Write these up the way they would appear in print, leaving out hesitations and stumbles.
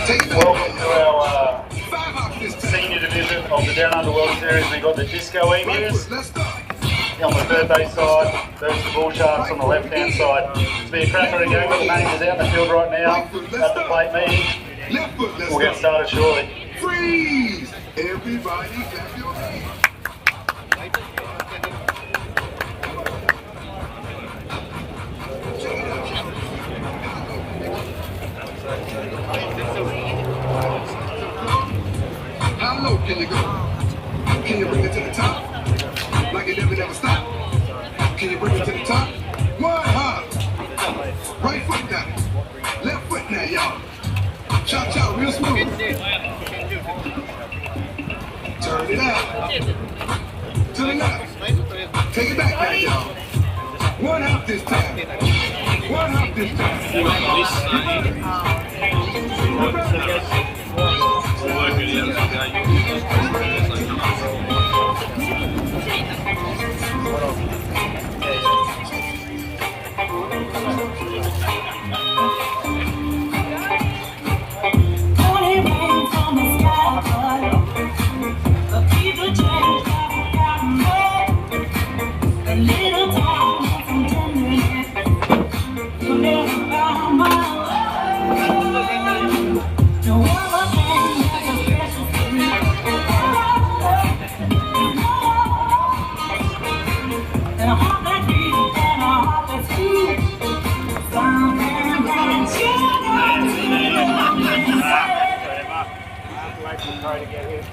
Welcome to our senior division of the Down Under World Series. We've got the Disco Emus on the third base side versus the Bullsharks on the left hand side. It's been a cracker of a game. The manager's out in the field right now at the plate meeting. We'll get started shortly. Freeze! Everybody clap your hands. How low can you go? Can you bring it to the top? Like it never stop? Can you bring it to the top? One hop. Right foot down. Left foot now, y'all. Chop chop, real smooth. Turn it out. To the left. Take it back now, y'all. One hop this time. One hop this time. Try to get here.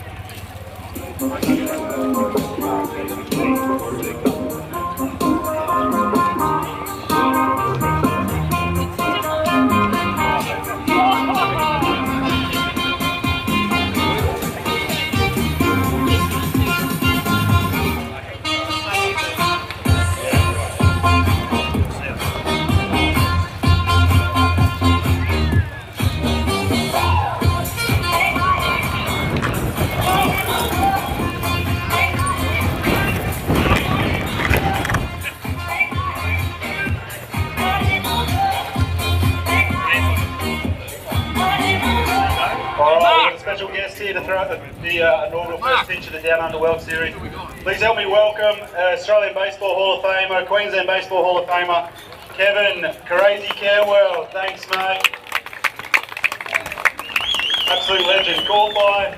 Special guest here to throw out the inaugural first pitch of the Down Under World Series. Please help me welcome Australian Baseball Hall of Famer, Queensland Baseball Hall of Famer, Kevin Crazy Carewell. Thanks, mate. Absolute legend. Called by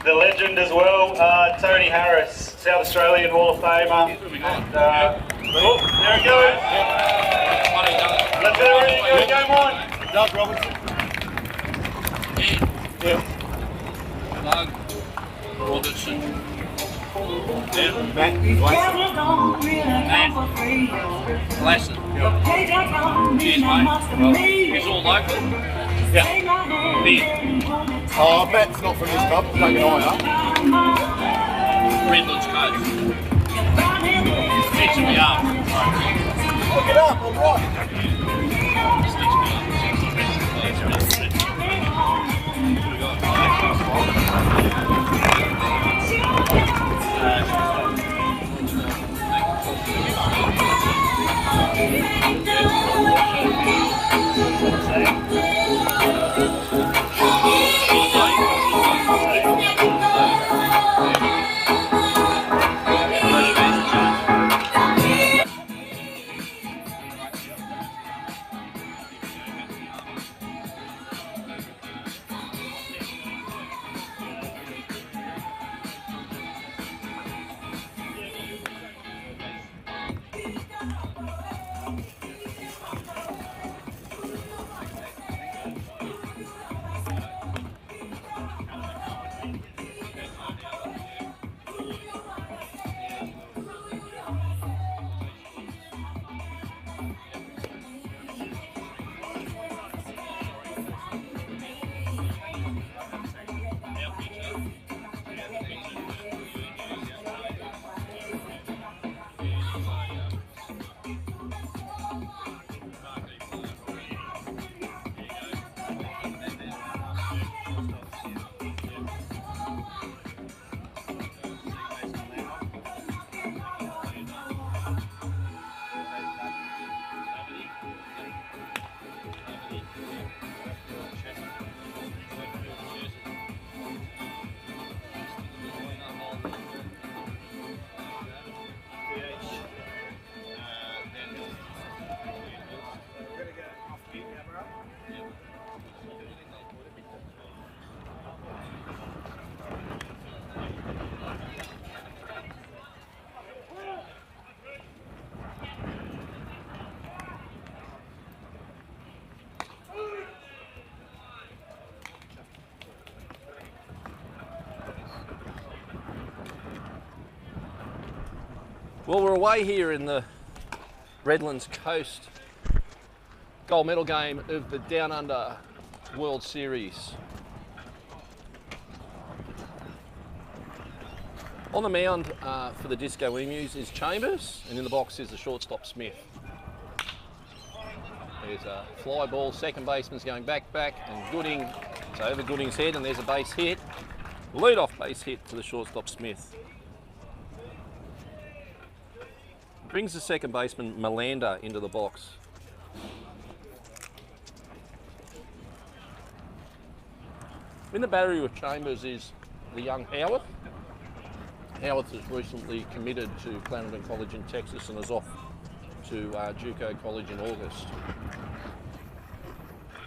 the legend as well, Tony Harris, South Australian Hall of Famer. And, oh, there it goes. Let's get it ready to go. Game on. Doug Robertson. Yeah. Doug Robertson. Matt Lassen. Cheers, mate. He's all local. Yeah. Ben. Oh, Matt's not from this club. Like an Redlands coach. Fixing me up. Look it up, I'm right. He's fixing me up. Well, we're away here in the Redlands Coast gold medal game of the Down Under World Series. On the mound for the Disco Emus is Chambers, and in the box is the shortstop Smith. There's a fly ball, second baseman's going back, and Gooding, it's over Gooding's head, and there's a base hit. Lead-off base hit to the shortstop Smith. Brings the second baseman Melander into the box. In the battery with Chambers is the young Howarth. Howarth has recently committed to Clarendon College in Texas and is off to Juco College in August.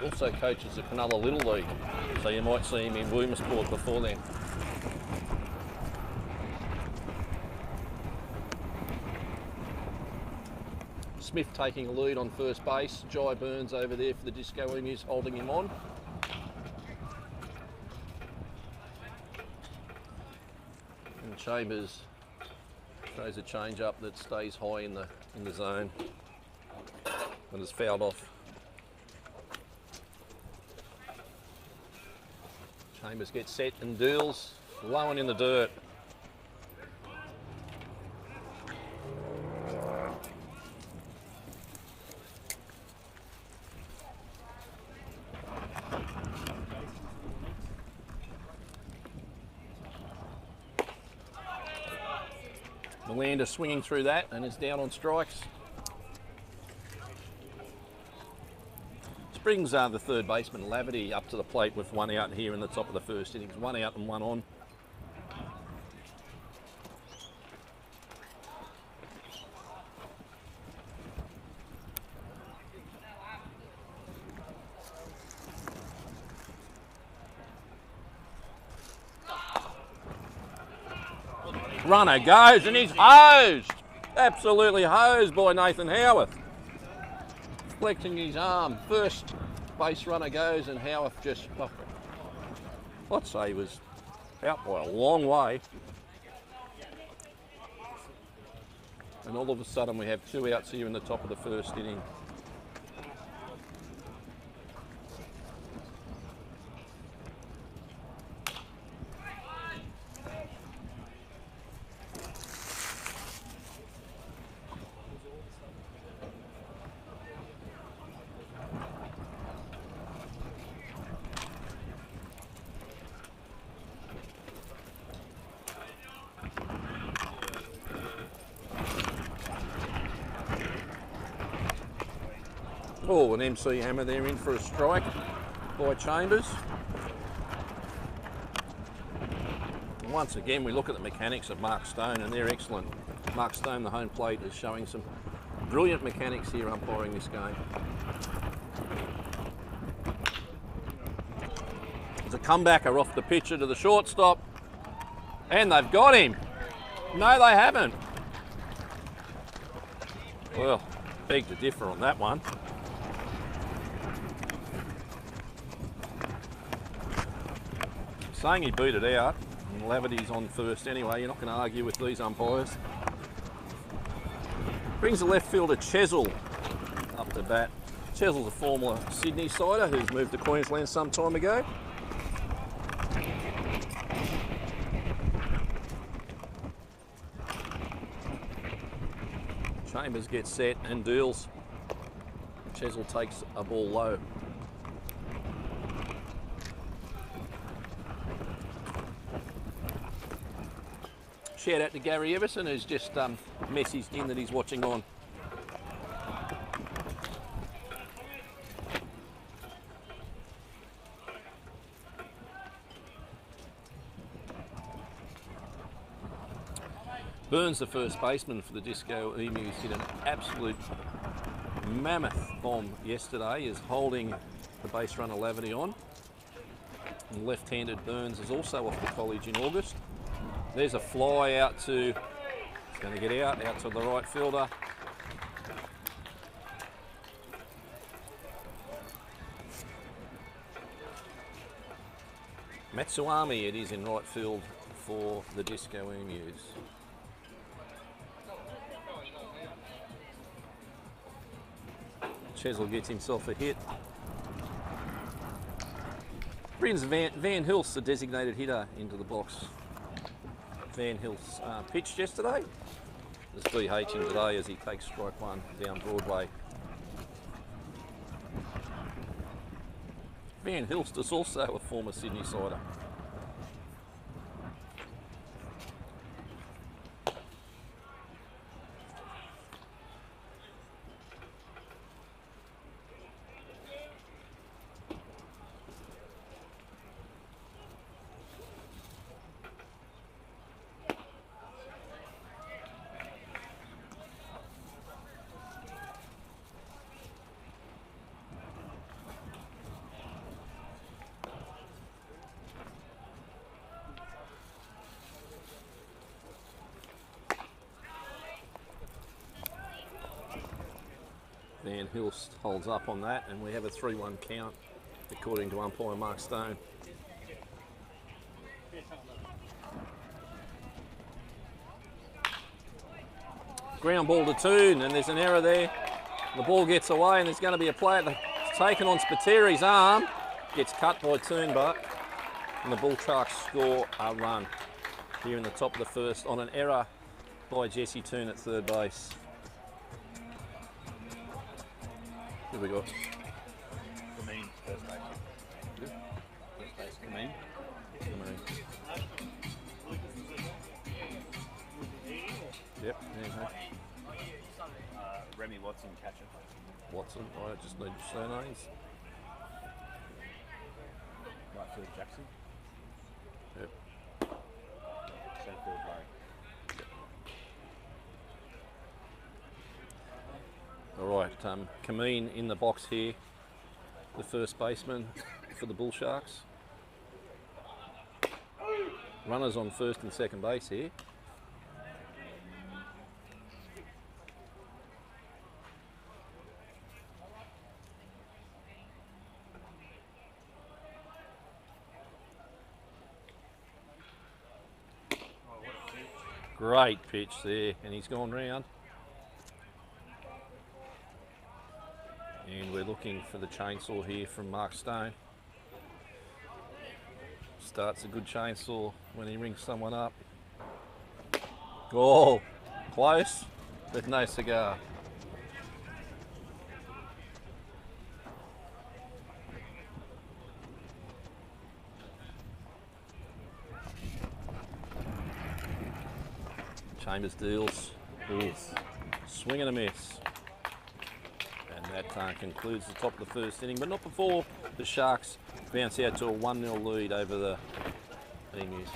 Also coaches at Cronulla Little League, so you might see him in Williamsport before then. Smith taking a lead on first base. Jai Burns over there for the Disco Emus holding him on. And Chambers throws a change up that stays high in the zone and is fouled off. Chambers gets set and deals low and in the dirt. Melander swinging through that and is down on strikes. This brings the third baseman Laverty up to the plate with one out here in the top of the first innings. One out and one on. Runner goes and he's hosed. Absolutely hosed by Nathan Howarth. Flexing his arm. First base runner goes and Howarth just, I'd say he was out by a long way. And all of a sudden we have two outs here in the top of the first inning. Oh, an MC hammer there in for a strike by Chambers. And once again, we look at the mechanics of Mark Stone and they're excellent. Mark Stone, the home plate, is showing some brilliant mechanics here umpiring this game. There's a comebacker off the pitcher to the shortstop, and they've got him. No, they haven't. Well, beg to differ on that one. Saying he beat it out, and Laverty's on first anyway. You're not going to argue with these umpires. Brings the left fielder Chesil up to bat. Chesil's a former Sydney sider who's moved to Queensland some time ago. Chambers gets set and deals. Chesil takes a ball low. Shout out to Gary Everson, who's just messaged in that he's watching on. Burns, the first baseman for the Disco Emus, hit an absolute mammoth bomb yesterday, is holding the base runner Laverty on. And left-handed Burns is also off to college in August. There's a fly out to, it's going to get out to the right fielder. Matsuami it is in right field for the Disco Emus. Chesil gets himself a hit. Brings Van Hilst, the designated hitter, into the box. Van Hilst pitched yesterday. There's BH in today as he takes strike one down Broadway. Van Hilst is also a former Sydney sider. Van Hilst holds up on that, and we have a 3-1 count, according to umpire Mark Stone. Ground ball to Toon, and there's an error there. The ball gets away, and there's going to be a play that's taken on Spateri's arm. Gets cut by Toonbar, and the Bullsharks score a run here in the top of the first on an error by Jesse Toon at third base. Here we go. Kameen, first base. First base, Kameen. Yep, yeah. Remy Watson, catcher. Watson, I just need surnames. Right field, Jackson. Yep. Centre field, Larry. All right, Kameen in the box here, the first baseman for the Bullsharks. Runners on first and second base here. Great pitch there, and he's gone round. And we're looking for the chainsaw here from Mark Stone. Starts a good chainsaw when he rings someone up. Oh, close, but no cigar. Chambers deals. Ooh, swing and a miss. And that concludes the top of the first inning, but not before the Sharks bounce out to a 1-0 lead over the Emus.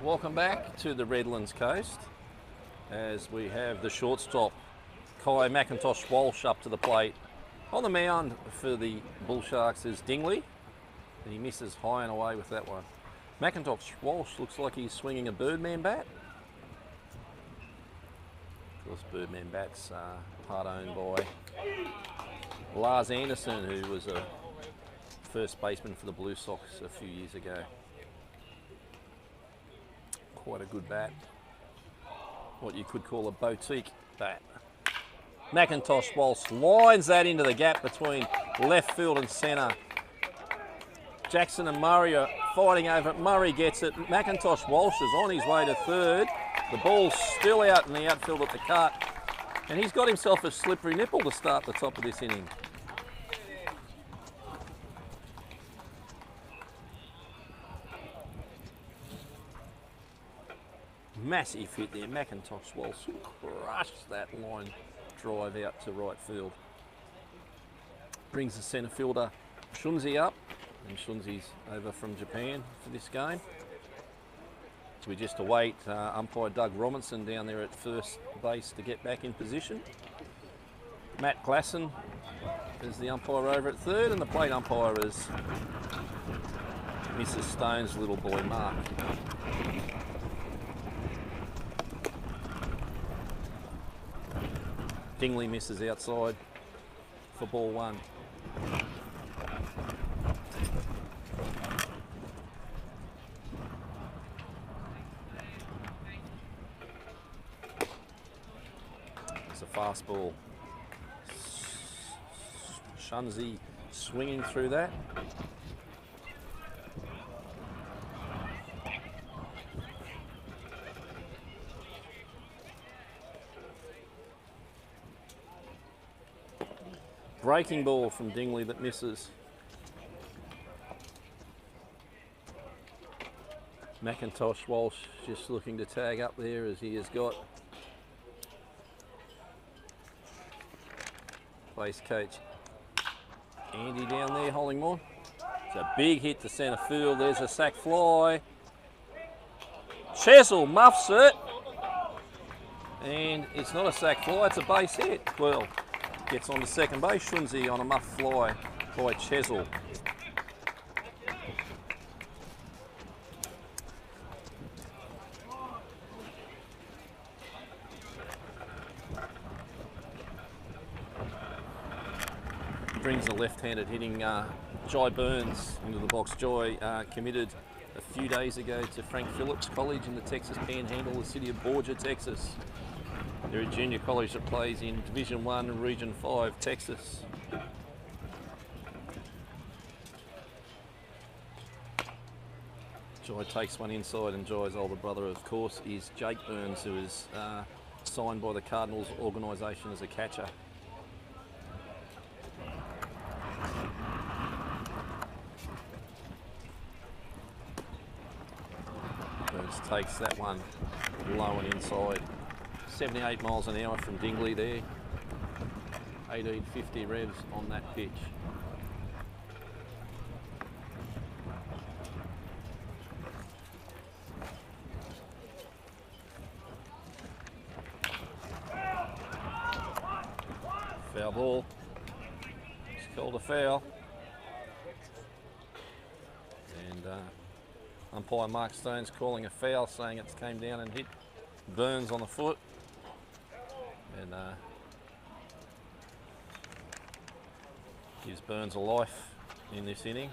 Welcome back to the Redlands coast as we have the shortstop Kai McIntosh Walsh up to the plate. On the mound for the Bullsharks is Dingley, and he misses high and away with that one. McIntosh Walsh looks like he's swinging a Birdman bat. Of course, Birdman bats part owned by Lars Anderson, who was a first baseman for the Blue Sox a few years ago. Quite a good bat. What you could call a boutique bat. McIntosh Walsh lines that into the gap between left field and centre. Jackson and Murray are fighting over it. Murray gets it. McIntosh Walsh is on his way to third. The ball's still out in the outfield at the cut. And he's got himself a slippery nipple to start the top of this inning. Massive hit there. McIntosh Walsh crushed that line drive out to right field. Brings the centre fielder Shunzi up, and Shunzi's over from Japan for this game. So we just await umpire Doug Robinson down there at first base to get back in position. Matt Glasson is the umpire over at third, and the plate umpire is Mrs. Stone's little boy Mark. Dingley misses outside for ball one. It's a fastball. Shunzi swinging through that. Breaking ball from Dingley that misses. McIntosh Walsh just looking to tag up there as he has got base coach Andy down there holding more. It's a big hit to centre field. There's a sac fly. Chesil muffs it. And it's not a sac fly, it's a base hit. Well, gets on to second base. Shunzi on a muff fly by Chesil. Brings the left-handed hitting Jai Burns into the box. Jai committed a few days ago to Frank Phillips College in the Texas Panhandle, the city of Borgia, Texas. They're a junior college that plays in Division 1 and Region 5, Texas. Jai takes one inside, and Jai's older brother, of course, is Jake Burns, who is signed by the Cardinals organisation as a catcher. Burns takes that one low and inside. 78 miles an hour from Dingley there. 1850 revs on that pitch. Foul ball. It's called a foul. And umpire Mark Stone's calling a foul, saying it came down and hit Burns on the foot. And gives Burns a life in this inning.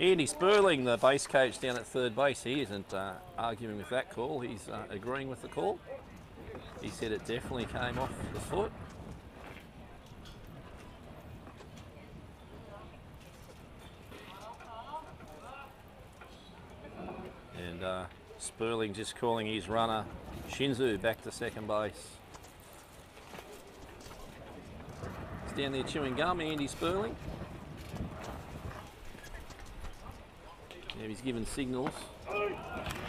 Andy Sperling, the base coach down at third base, he isn't arguing with that call. He's agreeing with the call. He said it definitely came off the foot. And Sperling just calling his runner Shinzu back to second base. He's down there chewing gum, Andy Sperling. Yeah, he's given signals.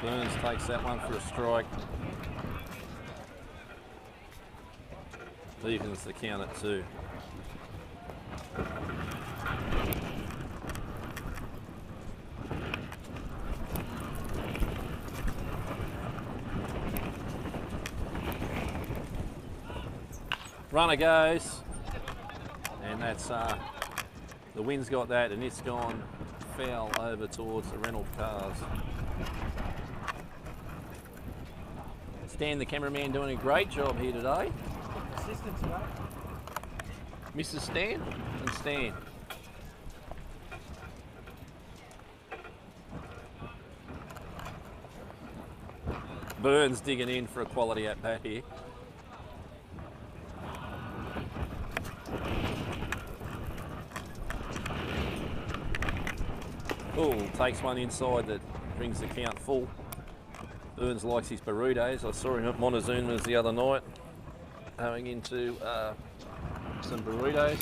Burns takes that one for a strike. evens the count at 2. Runner goes, and that's the wind's got that, and it's gone foul over towards the Reynolds cars. Stan, the cameraman, doing a great job here today. Assistance, mate. Mrs. Stan and Stan. Burns digging in for a quality at bat here. Oh, takes one inside that brings the count full. Burns likes his burritos. I saw him at Montezuma's the other night, going into some burritos.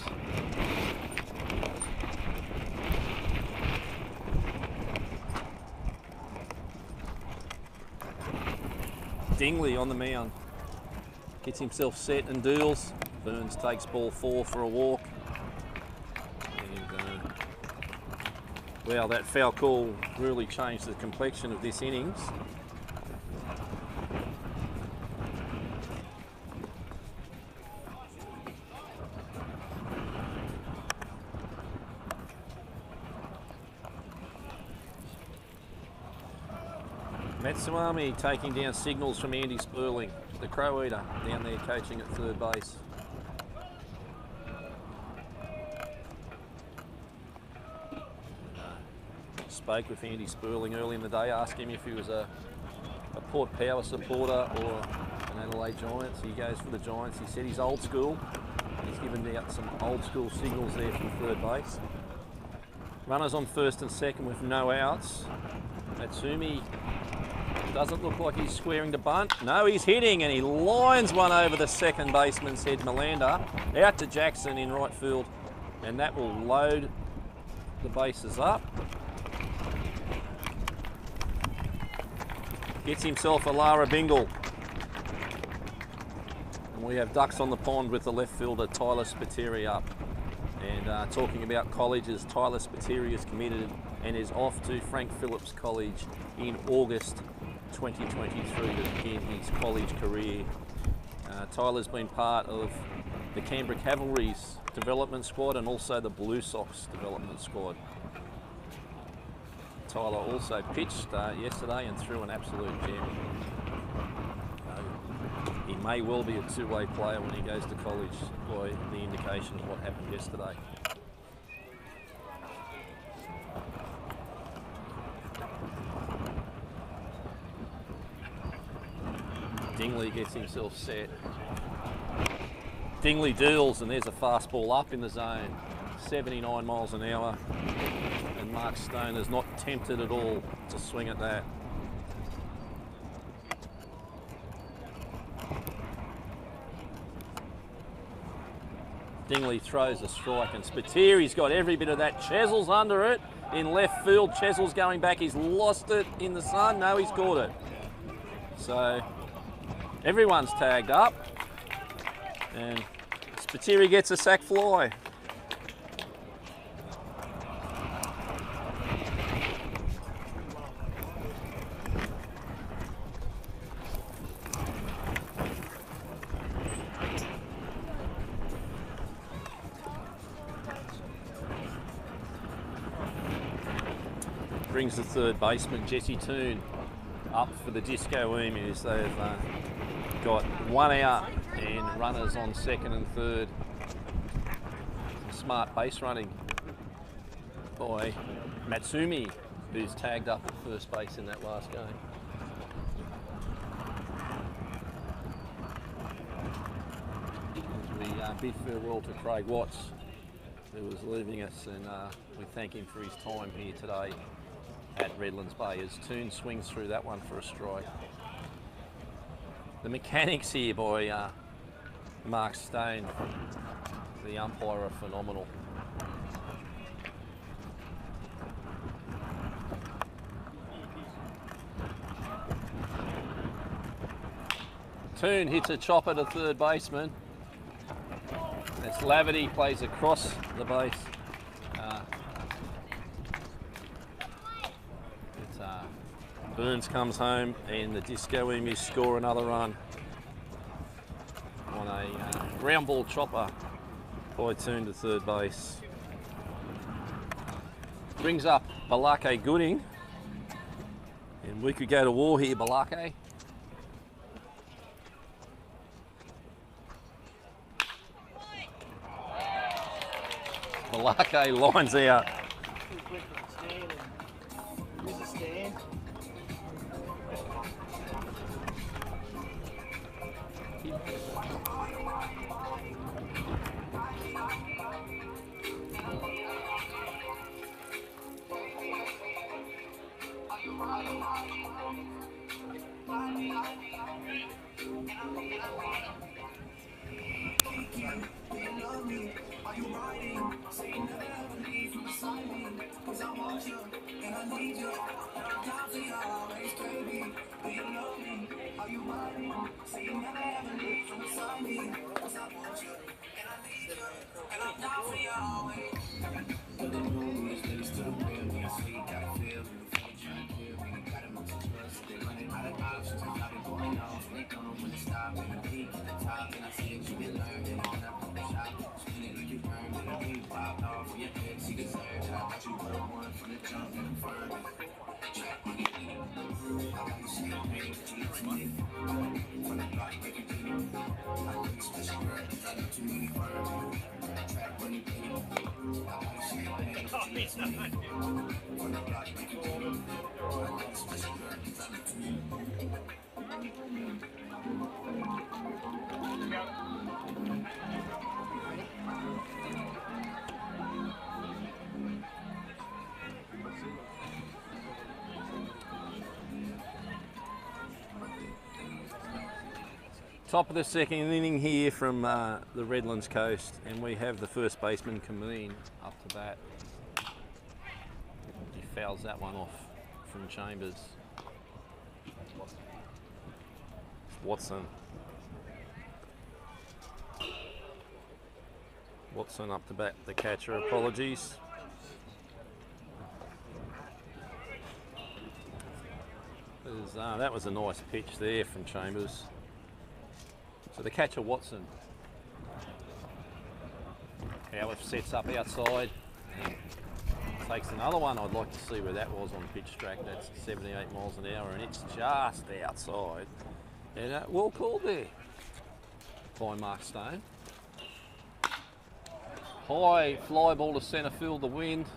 Dingley on the mound. Gets himself set and deals. Burns takes ball 4 for a walk. Well, that foul call really changed the complexion of this innings. Matsuami taking down signals from Andy Sperling, the Crow Eater, down there coaching at third base. Spoke with Andy Sperling early in the day, asked him if he was a Port Power supporter or an Adelaide Giants. He goes for the Giants. He said he's old school. He's given out some old school signals there from third base. Runners on first and second with no outs. Matsumi doesn't look like he's squaring to bunt. No, he's hitting, and he lines one over the second baseman's head, Melander, out to Jackson in right field, and that will load the bases up. Gets himself a Lara Bingle. And we have ducks on the pond with the left fielder Tyler Spiteri up. And talking about colleges, Tyler Spiteri is committed and is off to Frank Phillips College in August 2023 to begin his college career. Tyler's been part of the Canberra Cavalry's development squad and also the Blue Sox development squad. Tyler also pitched yesterday and threw an absolute gem. He may well be a two-way player when he goes to college by the indication of what happened yesterday. Dingley gets himself set. Dingley deals, and there's a fastball up in the zone. 79 miles an hour. And Mark Stone is not tempted at all to swing at that. Dingley throws a strike, and Spiteri's got every bit of that. Chesel's under it in left field. Chesel's going back. He's lost it in the sun. No, he's caught it. So everyone's tagged up, and Spiteri gets a sac fly. Brings the third baseman, Jesse Toone, up for the Disco Emus. They've got one out and runners on second and third. Some smart base running by Matsumi, who's tagged up at first base in that last game. As we bid farewell to Craig Watts, who was leaving us, and we thank him for his time here today at Redlands Bay as Toone swings through that one for a strike. The mechanics here by Mark Stone, the umpire, are phenomenal. Toone hits a chopper to third baseman. It's Laverty, plays across the base. Burns comes home and the Disco Emus score another run on a ground ball chopper by Toon to third base. Brings up Balake Gooding, and we could go to war here, Balake. Balake lines out. Top of the second inning here from the Redlands coast, and we have the first baseman Kameen up to bat. He fouls that one off from Chambers. Watson. Watson up to bat, the catcher, apologies. That was a nice pitch there from Chambers. So the catcher, Watson. Howard sets up outside and takes another one. I'd like to see where that was on pitch track. That's 78 miles an hour and it's just outside. And well called there by Mark Stone. High fly ball to centre field, the wind.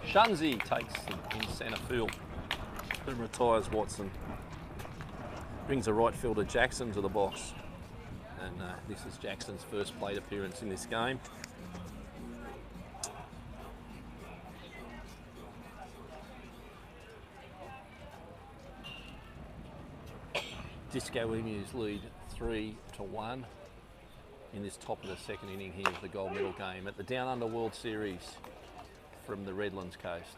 Shunzi takes it in centre field and retires Watson. Brings a right fielder Jackson to the box. And this is Jackson's first plate appearance in this game. Disco Emus lead 3-1 in this top of the second inning here of the gold medal game at the Down Under World Series from the Redlands coast.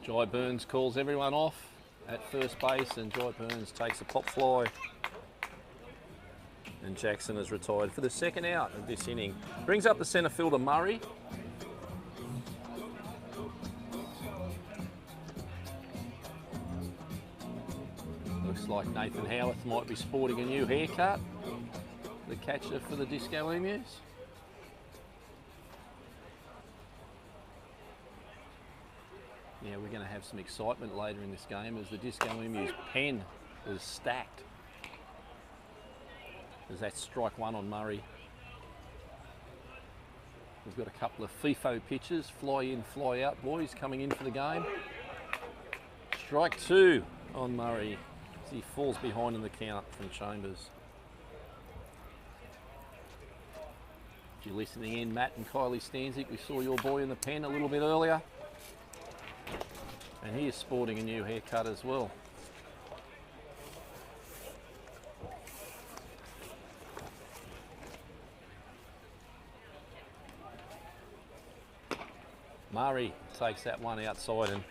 Jai Burns calls everyone off at first base, and Jai Burns takes a pop fly. And Jackson is retired for the second out of this inning. Brings up the centre fielder Murray. Looks like Nathan Howarth might be sporting a new haircut. The catcher for the Disco Emus. Yeah, we're going to have some excitement later in this game as the Disco Emus pen is stacked. There's that strike one on Murray. We've got a couple of FIFO pitches, fly in, fly out boys coming in for the game. Strike two on Murray as he falls behind in the count from Chambers. If you're listening in, Matt and Kylie Stanzik, we saw your boy in the pen a little bit earlier. And he is sporting a new haircut as well. Murray takes that one outside and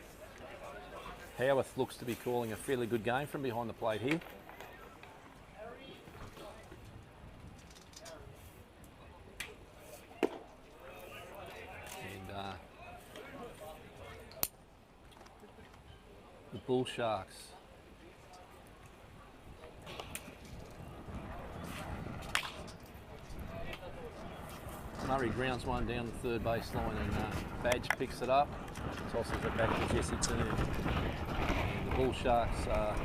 Howarth looks to be calling a fairly good game from behind the plate here. And the Bullsharks. Murray grounds one down the third baseline and Badge picks it up, tosses it back to Jesse Toon. And the Bullsharks are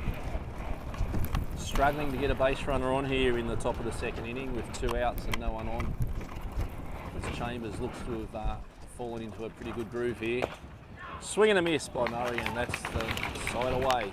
struggling to get a base runner on here in the top of the second inning with 2 outs and no one on. As Chambers looks to have fallen into a pretty good groove here. Swing and a miss by Murray, and that's the side away.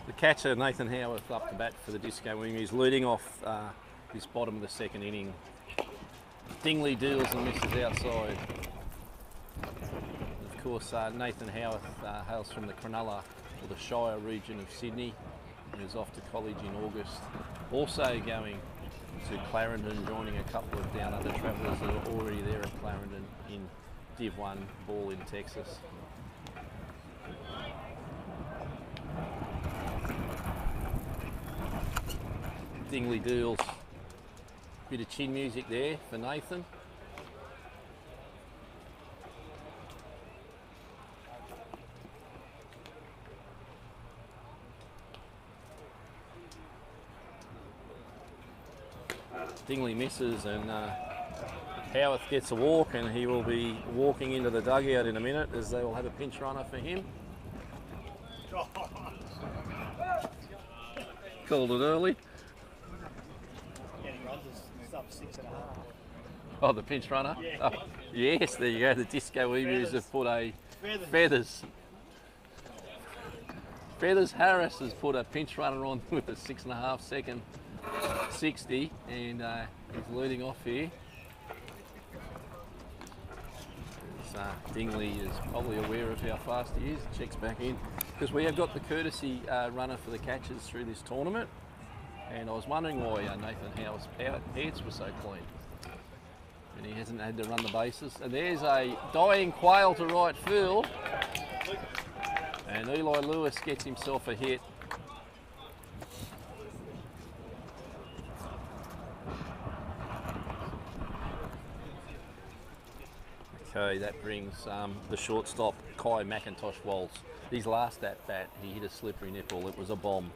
The catcher Nathan Howarth up to bat for the Disco Emus, leading off this bottom of the second inning. Dingley deals and misses outside. Of course, Nathan Howarth hails from the Cronulla, or the Shire region of Sydney, and is off to college in August. Also going to Clarendon, joining a couple of down under travellers that are already there at Clarendon in Div 1 ball in Texas. Dingley deals. Bit of chin music there for Nathan. Dingley misses and Howarth gets a walk, and he will be walking into the dugout in a minute as they will have a pinch runner for him. Called it early. Oh, the pinch runner? Yeah. Oh, yes, there you go. The Disco Emus have put a Feathers. Feathers Harris has put a pinch runner on with a 6.5 second 60, and he's leading off here. Dingley is probably aware of how fast he is. Checks back in because we have got the courtesy runner for the catches through this tournament, and I was wondering why Nathan Howarth's pants were so clean. And he hasn't had to run the bases. And there's a dying quail to right field. And Eli Lewis gets himself a hit. Okay, that brings the shortstop, Kai McIntosh Waltz. His last at bat, he hit a slippery nipple. It was a bomb.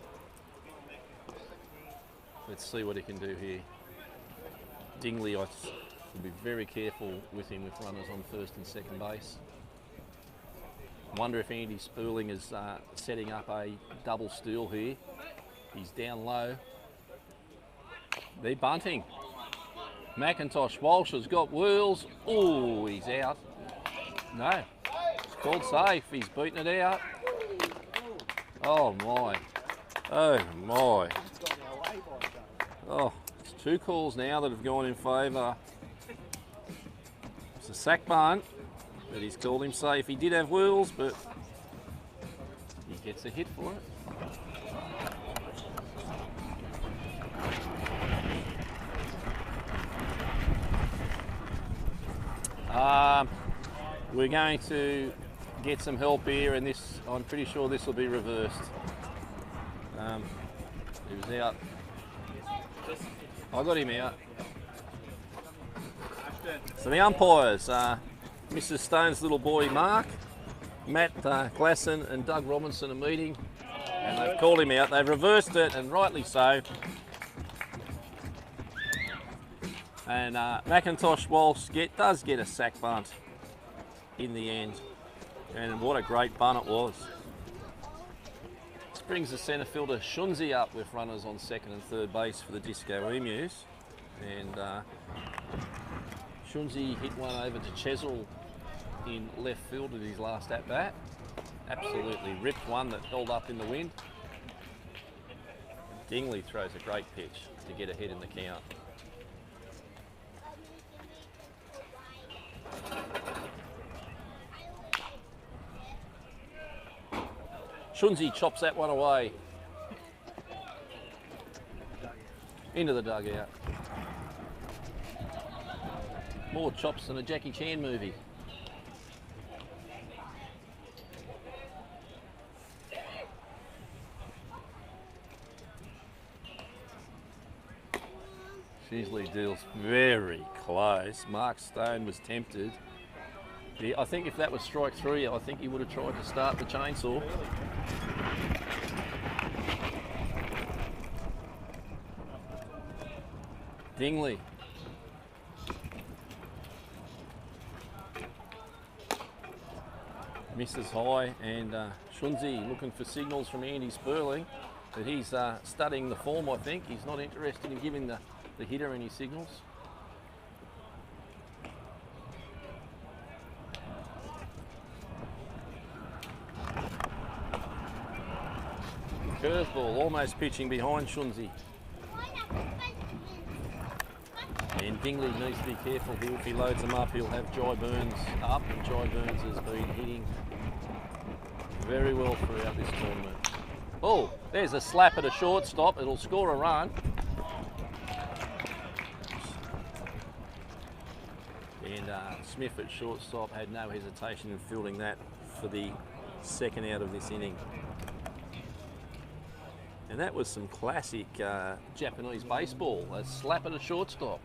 Let's see what he can do here. Dingley, I will be very careful with him with runners on first and second base. I wonder if Andy Spooling is setting up a double steal here. He's down low. They're bunting. McIntosh Walsh has got wheels. Oh, he's out. No, it's called safe. He's beaten it out. Oh my. Oh my. Oh, it's 2 calls now that have gone in favour. It's a sack bunt. that he's called him safe. He did have wheels, but he gets a hit for it. We're going to get some help here, and this, I'm pretty sure this will be reversed. He was out. I got him out. So the umpires, Mrs. Stone's little boy Mark, Matt Glasson and Doug Robinson are meeting, and they've called him out. They've reversed it, and rightly so. And McIntosh Walsh does get a sack bunt in the end, and what a great bunt it was. This brings the centre fielder Shunzi up with runners on second and third base for the Disco Emus, and Shunzi hit one over to Chesil in left field at his last at bat. Absolutely ripped one that held up in the wind. Dingley throws a great pitch to get ahead in the count. Shunzi chops that one away. Into the dugout. More chops than a Jackie Chan movie. Sheasley deals very close. Mark Stone was tempted. I think if that was strike three, I think he would have tried to start the chainsaw. Dingley. Misses high, and Shunzi looking for signals from Andy Sperling, but he's studying the form, I think. He's not interested in giving the hitter any signals. Curveball, almost pitching behind Shunzi. And Dingley needs to be careful here. If he loads them up, he'll have Jai Burns up, and Jai Burns has been hitting very well throughout this tournament. Oh, there's a slap at a shortstop. It'll score a run. And Smith at shortstop had no hesitation in fielding that for the second out of this inning. And that was some classic Japanese baseball, a slap at a shortstop.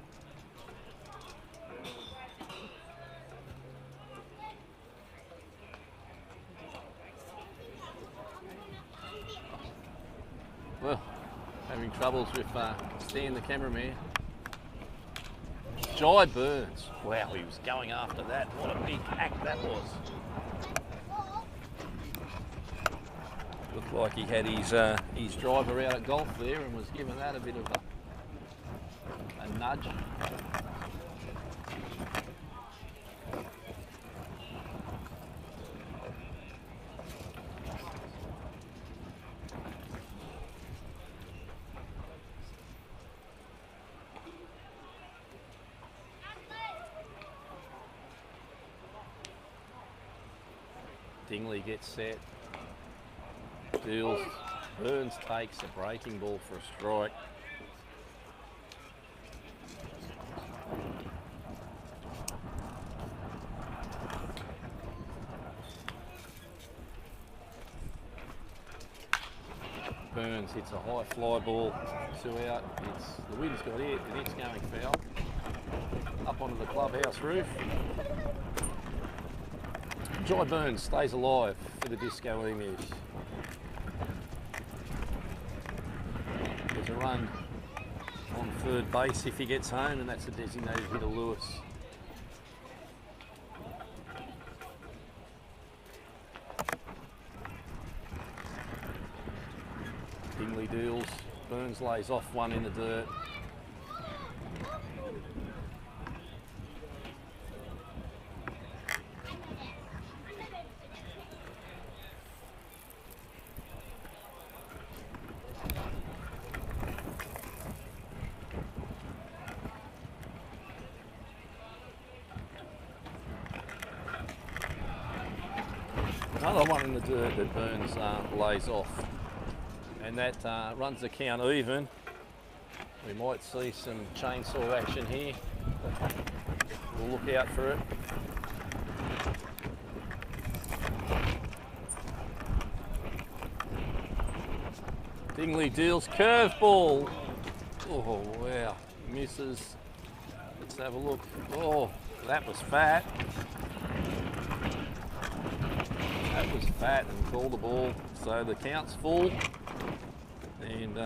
Well, having troubles with Stan the cameraman. Jai Burns, wow, he was going after that. What a big act that was. Looked like he had his driver out at golf there and was giving that a bit of a nudge. Dingley gets set. Deals. Burns takes a breaking ball for a strike. Burns hits a high fly ball, 2 out. The wind's got it, and it's going foul. Up onto the clubhouse roof. Jai Burns stays alive for the Disco Emus. There's a run on third base if he gets home, and that's a designated hitter, Lewis. Dingley deals. Burns lays off one in the dirt. Another one in the dirt that Burns lays off. And that runs the count even. We might see some chainsaw action here. We'll look out for it. Dingley deals curveball. Oh wow, misses. Let's have a look. Oh, that was fat. That was fat and called the ball. So the count's full. And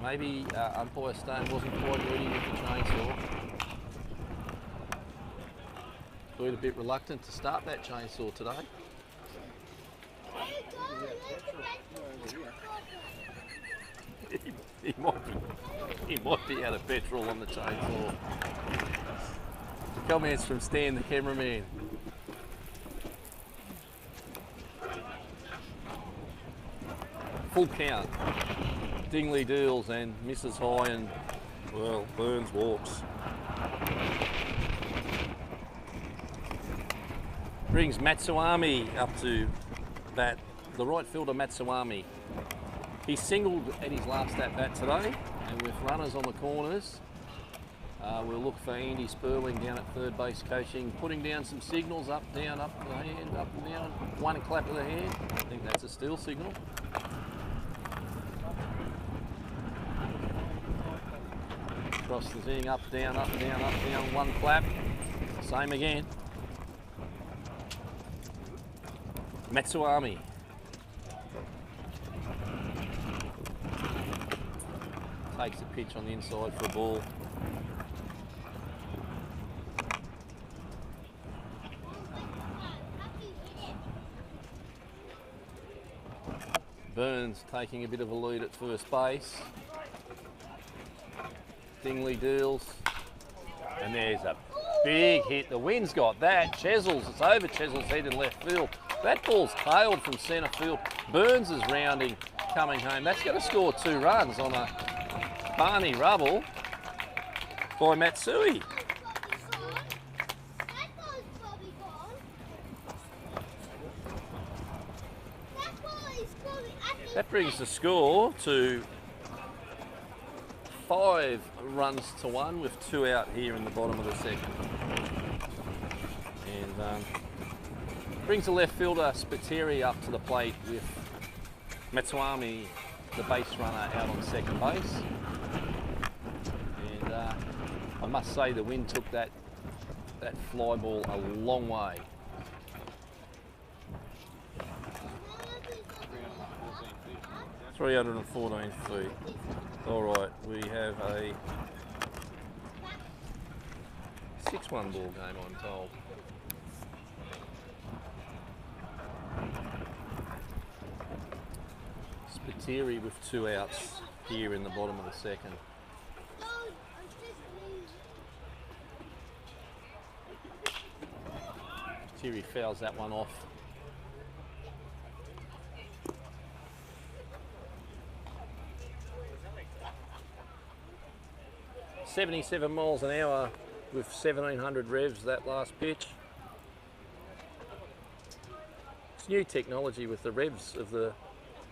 maybe umpire Stone wasn't quite ready with the chainsaw. We're a bit reluctant to start that chainsaw today. He might be out of petrol on the chainsaw. Comments from Stan, the cameraman. Full count. Dingley deals and misses high, and well, Burns walks. Brings Matsuami up to bat. The right fielder Matsuami. He singled at his last at-bat today, and with runners on the corners, we'll look for Andy Sperling down at third base coaching, putting down some signals, up, down, up the hand, up and down, one clap of the hand. I think that's a still signal. Across the thing, up, down, one clap. Same again. Matsuami. Takes a pitch on the inside for a ball. Burns taking a bit of a lead at first base. Dingley deals. And there's a big hit. The wind's got that. Chesil's, it's over Chesil's head in left field. That ball's tailed from centre field. Burns is rounding, coming home. That's going to score 2 runs on a Barney rubble by Matsui. That brings the score to 5 runs to 1 with 2 out here in the bottom of the second. And brings the left fielder Spiteri up to the plate with Matsuami, the base runner, out on second base. And I must say the wind took that fly ball a long way. .314 feet. All right, we have a 6-1 ball game, I'm told. Spiteri with 2 outs here in the bottom of the second. Spiteri fouls that one off. .77 miles an hour with 1700 revs that last pitch. It's new technology with the revs of the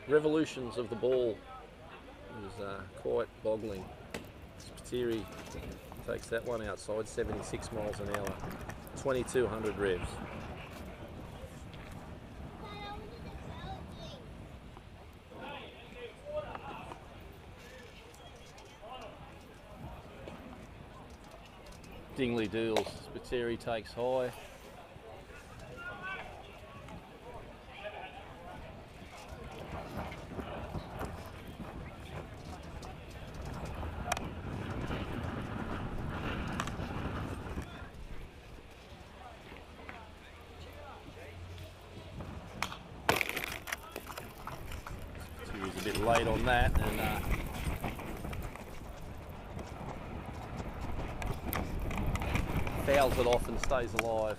revolutions of the ball. It was quite boggling. Spiteri takes that one outside, 76 miles an hour, 2200 revs. Dingley deals, Spiteri takes high. Spitteri's a bit late on that, and fouls it off and stays alive.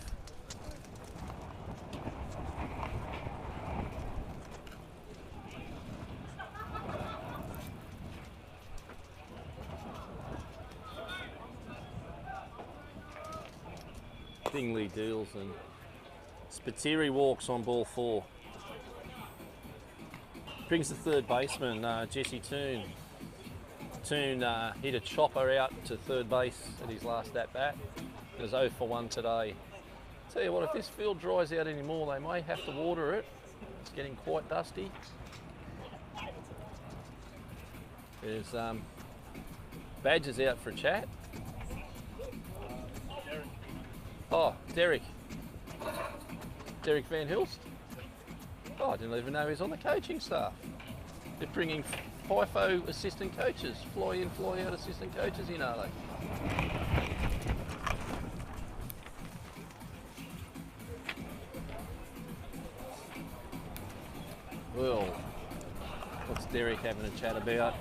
Dingley deals and Spiteri walks on ball 4. Brings the third baseman, Jesse Toon. Toon hit a chopper out to third base at his last at-bat. It was 0 for 1 today. Tell you what, if this field dries out anymore, they may have to water it. It's getting quite dusty. There's Badger's out for a chat. Oh, Derek Van Hilst. Oh, I didn't even know he was on the coaching staff. They're bringing FIFO assistant coaches, fly in, fly out assistant coaches in, are they? Well, what's Derek having a chat about?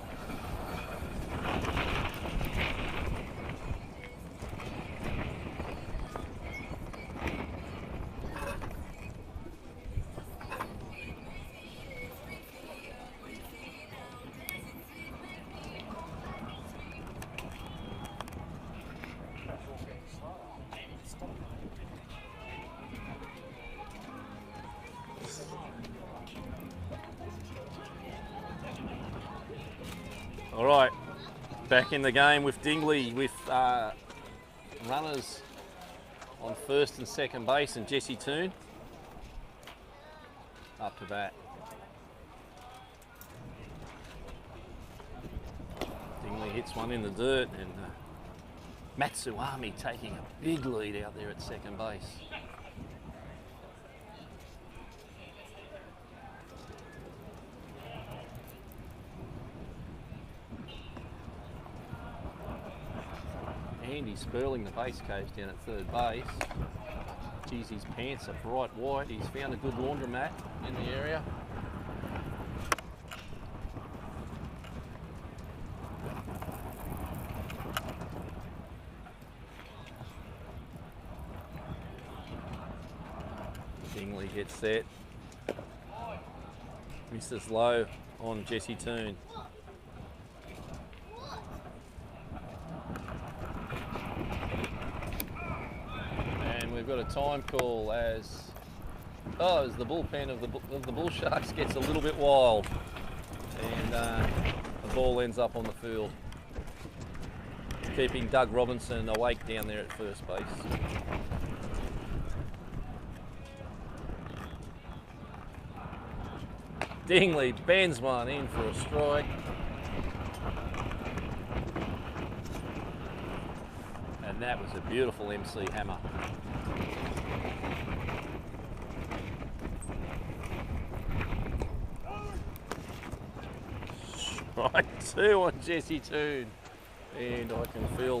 All right, back in the game with Dingley with runners on first and second base and Jesse Toon up to bat. Dingley hits one in the dirt and Matsuami taking a big lead out there at second base. Andy Sperling, the base coach, down at third base. Geez, his pants are bright white. He's found a good laundromat in the area. Dingley gets set. Misses low on Jesse Toon. We've got a time call as the bullpen of the Bullsharks gets a little bit wild, and the ball ends up on the field, keeping Doug Robinson awake down there at first base. Dingley bends one in for a strike. And that was a beautiful MC hammer. Strike 2 on Jesse Toon. And I can feel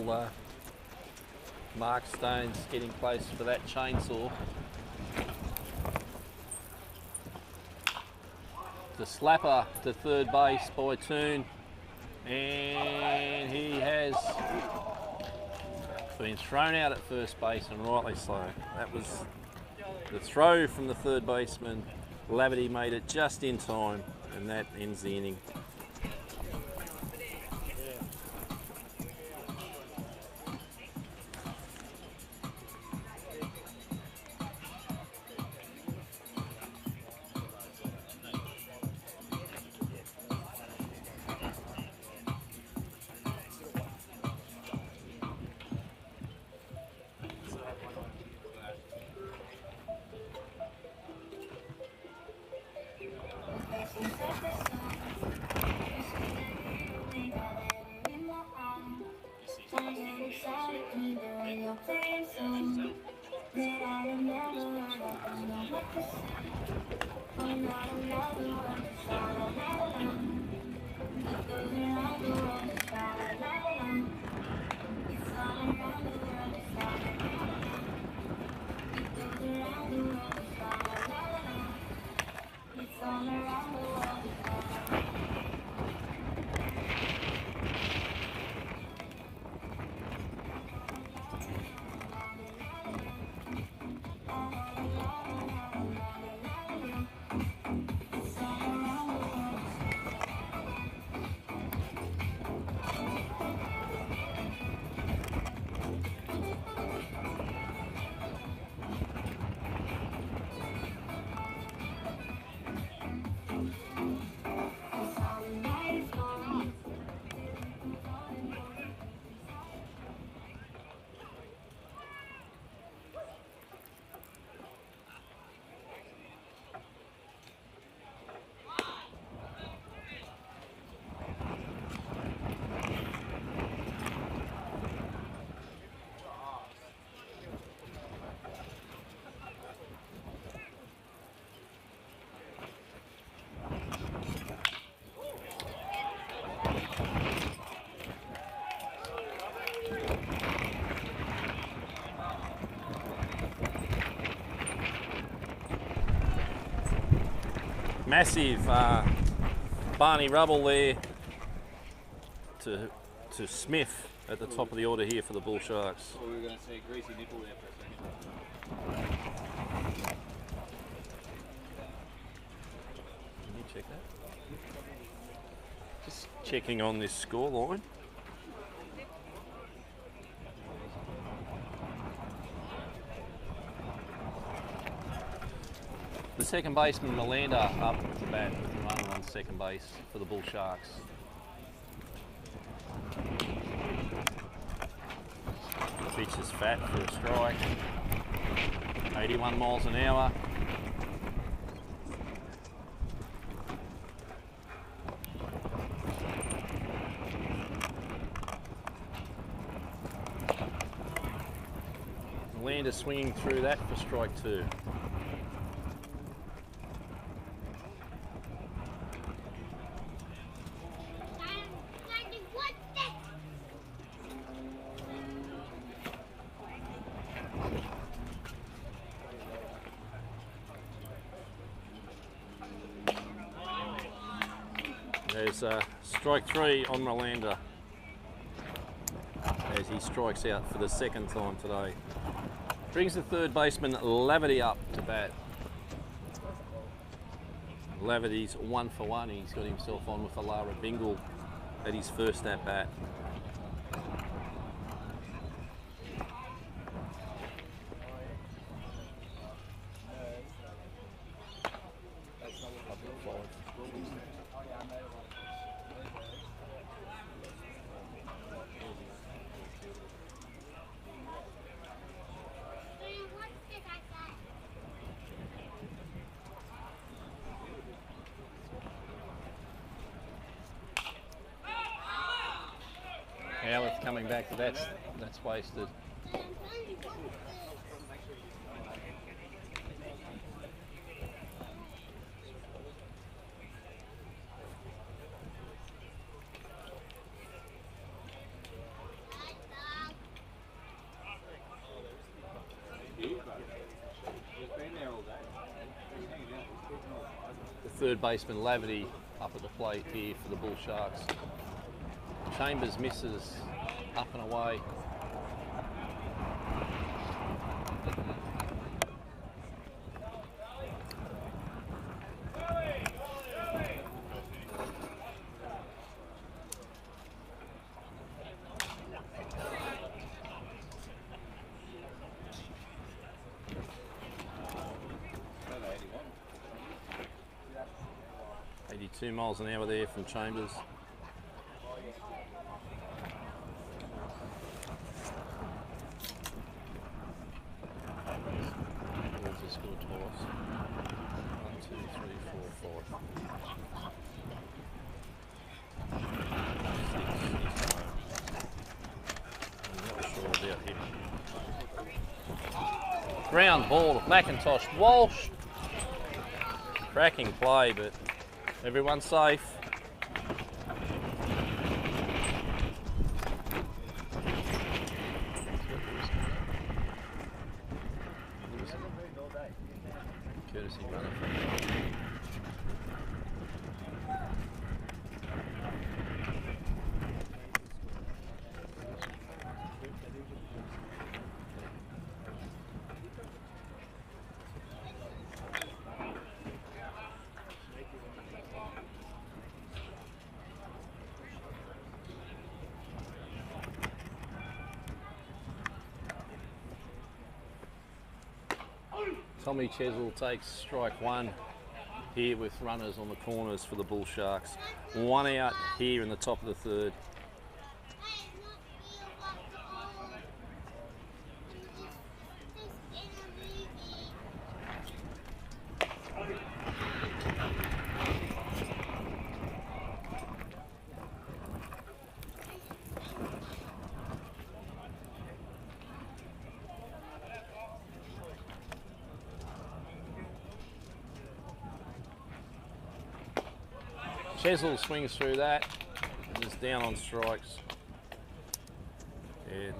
Mark Stone's getting close for that chainsaw. The slapper to third base by Toon. And he has been thrown out at first base, and rightly so. That was the throw from the third baseman. Lavity made it just in time, and that ends the inning. Massive Barney Rubble there to Smith at the top of the order here for the Bullsharks. We were going to see a greasy nipple there for a second. Can you check that? Just checking on this score line. The second baseman, Melinda, up at the bat with the runner on second base for the Bullsharks. The pitch is fat for a strike. 81 miles an hour. Melinda swinging through that for strike 2. There's strike 3 on Rolanda as he strikes out for the second time today. Brings the third baseman Laverty up to bat. Laverty's 1 for 1. He's got himself on with a Lara Bingle at his first at bat. Howarth coming back to that's wasted. The third baseman Laverty up at the plate here for the Bullsharks. Chambers misses up and away. .82 miles an hour there from Chambers. Scored twice. 1, 2, 3, 4, 5. 6. I'm not sure about him. Ground ball to McIntosh. Walsh. Cracking play, but everyone's safe. Courtesy runner. Tommy Chesil takes strike 1 here with runners on the corners for the Bullsharks. 1 out here in the top of the third. Chesil swings through that and is down on strikes. And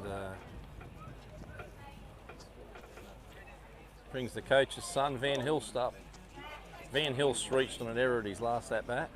brings the coach's son, Van Hilst, up Van Hilst reached on an error at his last at bat.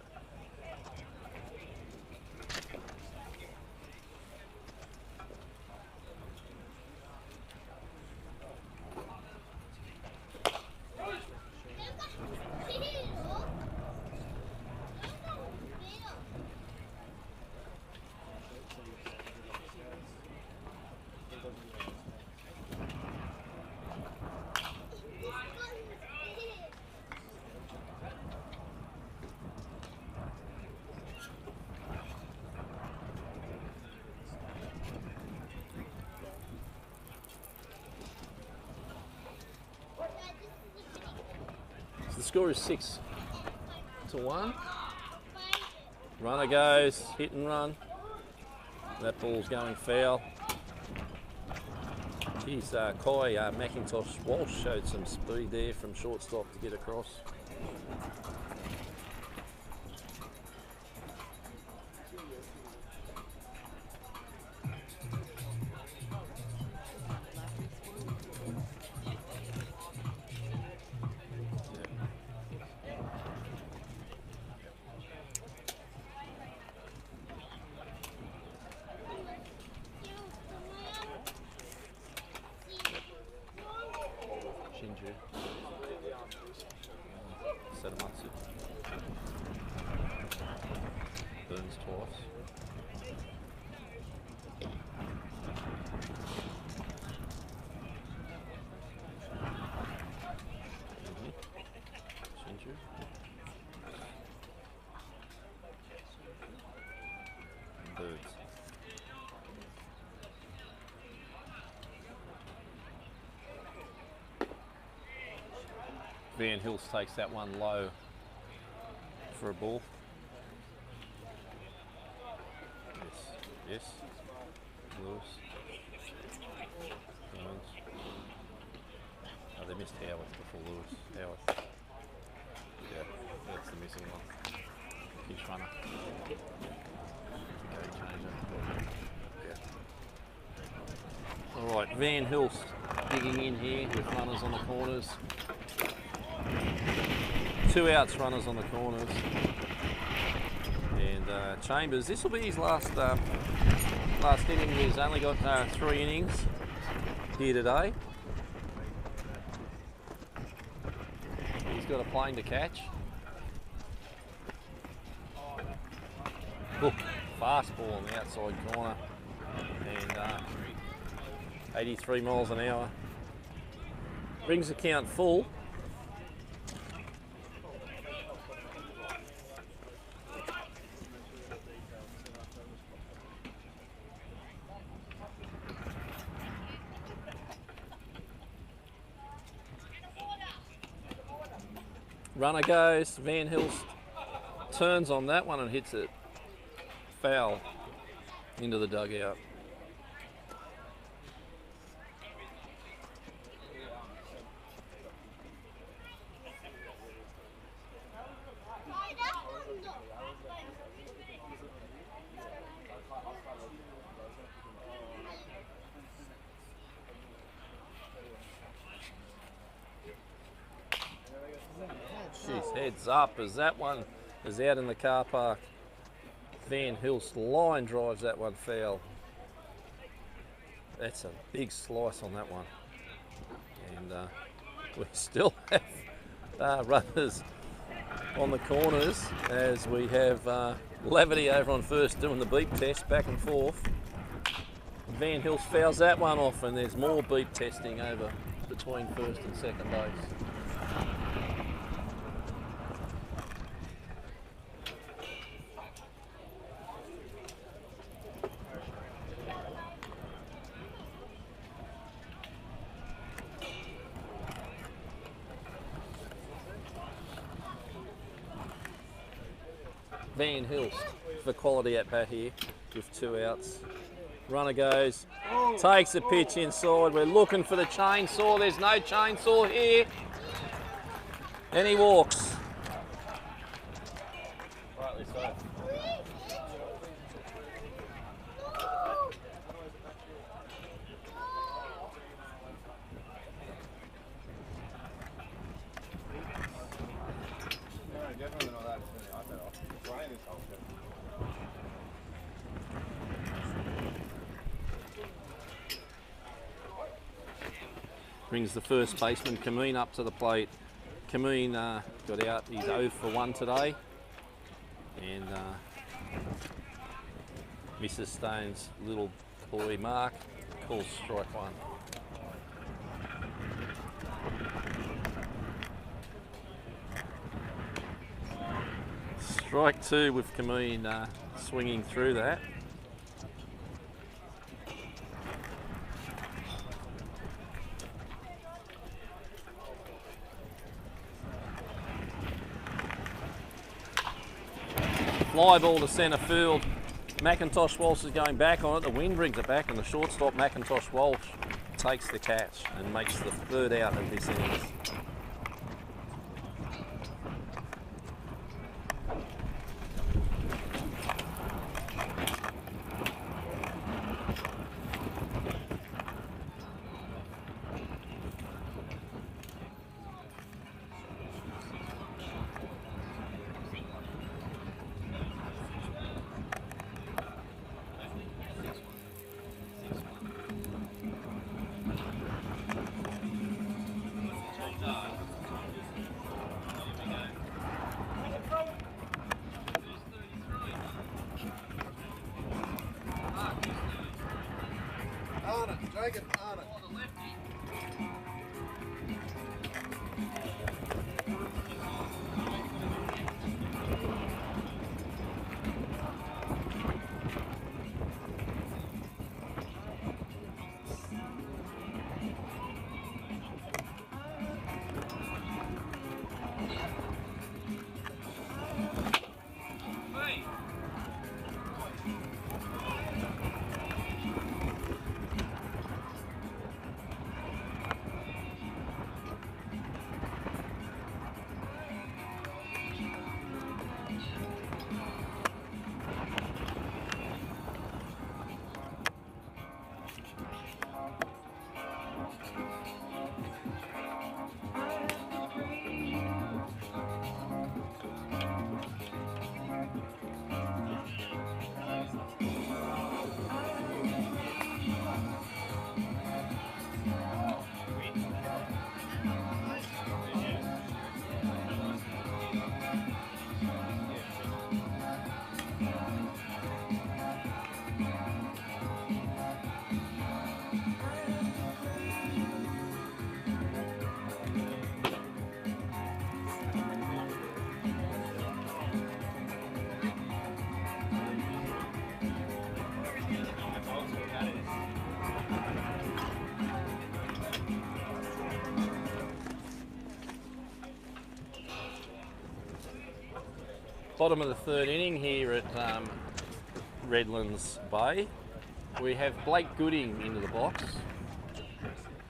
The score is 6-1. Runner goes, hit and run. That ball's going foul. Geez, Kai McIntosh Walsh showed some speed there from shortstop to get across. Burns twice. Shinju. Birds. Van Hilst takes that one low for a ball. Yes. Lewis. Burns. Oh, they missed Howard before Lewis. Howard. Yeah, that's the missing one. Pinch runner. Game changer. Yeah. Alright, Van Hilst digging in here with runners on the corners. 2 outs, runners on the corners. And Chambers, this will be his last inning. He's only got 3 innings here today. He's got a plane to catch. Look, fastball on the outside corner, and 83 miles an hour. Brings the count full. Runner goes, Van Hilst turns on that one and hits it foul into the dugout. Jeez, heads up as that one is out in the car park. Van Hilst line drives that one foul. That's a big slice on that one. And we still have runners on the corners as we have Lavity over on first doing the beep test back and forth. Van Hilst fouls that one off, and there's more beep testing over between first and second base. Van Hilst for quality at bat here with 2 outs. Runner goes, takes the pitch inside. We're looking for the chainsaw. There's no chainsaw here. And he walks. Rightly so. Brings the first baseman, Kameen, up to the plate. Kameen got out, he's 0 for 1 today. And Mrs. Stone's little boy, Mark, calls strike 1. Strike 2 with Kameen swinging through that. Fly ball to centre field. McIntosh Walsh is going back on it. The wind brings it back, and the shortstop McIntosh Walsh takes the catch and makes the 3rd out of this innings. Dragon, Arnold. Bottom of the 3rd inning here at Redlands Bay. We have Blake Gooding into the box.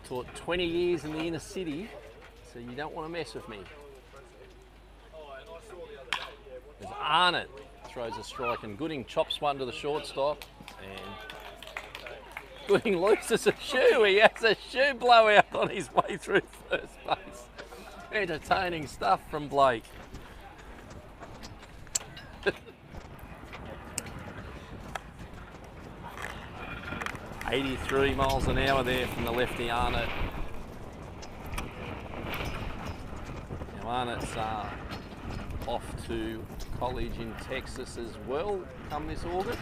Taught 20 years in the inner city, so you don't want to mess with me. As Arnott throws a strike and Gooding chops one to the shortstop, and Gooding loses a shoe. He has a shoe blowout on his way through first base. Entertaining stuff from Blake. 83 miles an hour there from the lefty Arnott. Now Arnott's off to college in Texas as well come this August.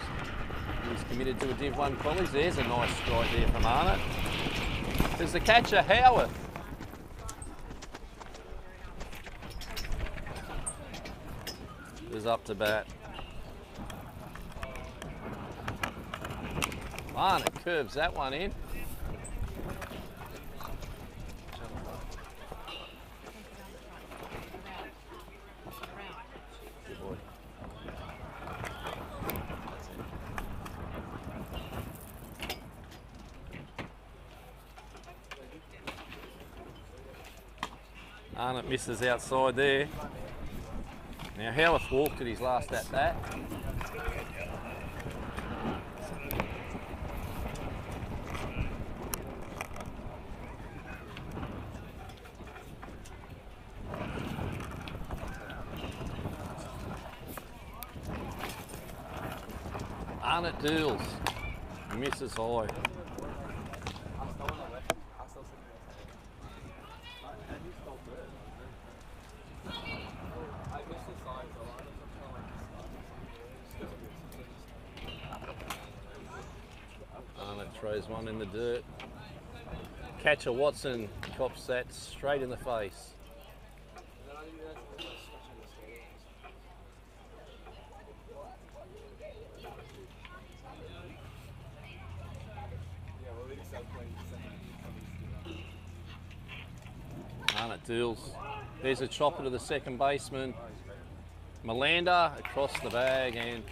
He's committed to a Div 1 college. There's a nice strike there from Arnott. There's the catcher, Howarth. Is up to bat. Arnott curves that one in. Good boy. Arnott misses outside there. Now Howarth walked at his last at bat. Arnott deals, misses high. Arnott throws one in the dirt. Catcher Watson cops that straight in the face. Arnott deals. There's a chopper to the second baseman. Melander across the bag, and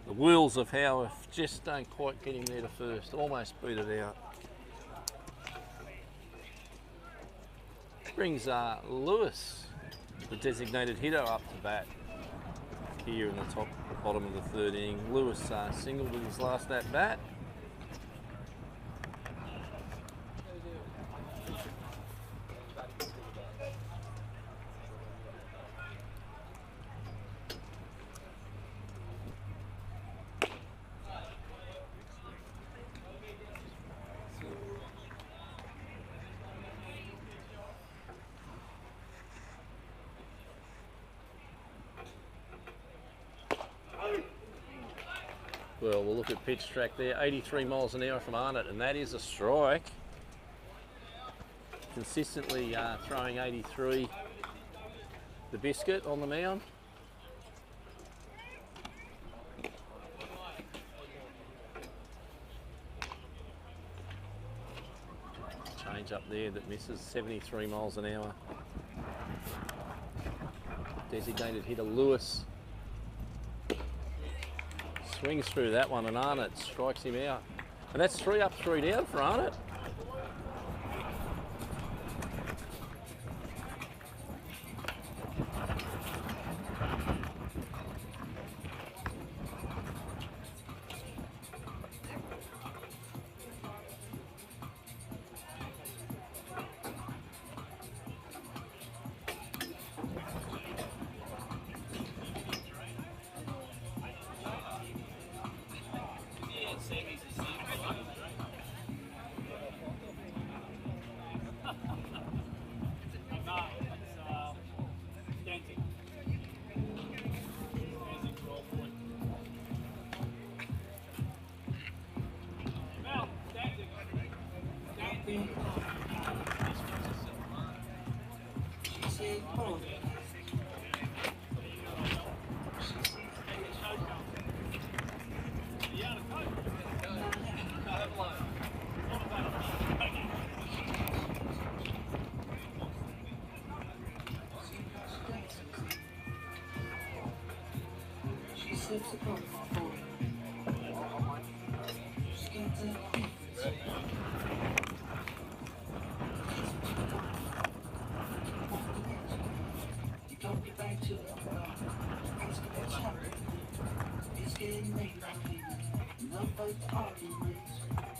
the wheels of Howarth just don't quite get him there to first. Almost beat it out. Brings Lewis, the designated hitter, up to bat here in the bottom of the third inning. Lewis singled with his last at bat. Well, we'll look at pitch track there. 83 miles an hour from Arnott, and that is a strike. Consistently throwing 83. The biscuit on the mound. Change up there that misses, 73 miles an hour. Designated hitter Lewis swings through that one, and Arnott strikes him out. And that's 3 up, 3 down for Arnott.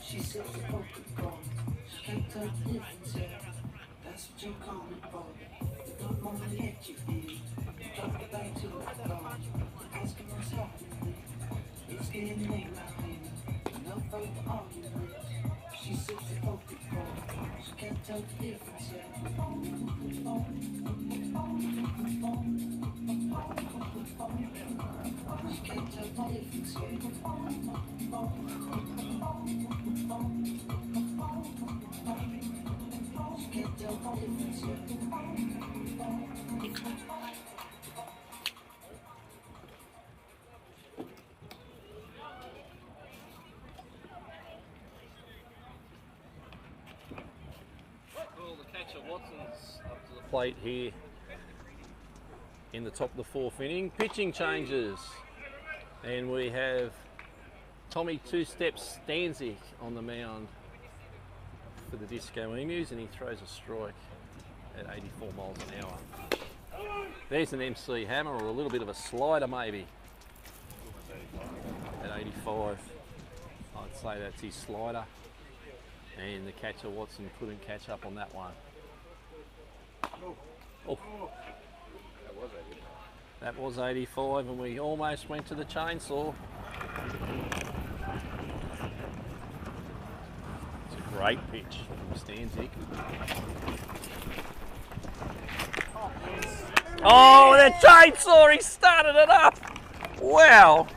She said the poker call. She can't tell the difference, yeah. That's what you call me for. You don't want to let you in. You drop it back to the car. Asking what's happening. It's getting late now, baby. No further arguments. She said the poker call. She can't tell the difference, yeah. She can't tell the difference, yeah. Well, the catcher Watson's up to the plate here in the top of the fourth inning. Pitching changes, and we have Tommy Two-Step Stanzik on the mound for the Disco Emus, and he throws a strike at 84 miles an hour. There's an MC hammer, or a little bit of a slider maybe, at 85. I'd say that's his slider, and the catcher Watson couldn't catch up on that one. Oh. That was 85, and we almost went to the chainsaw. It's a great pitch from Stanzik. Oh, the chainsaw, he started it up. Wow.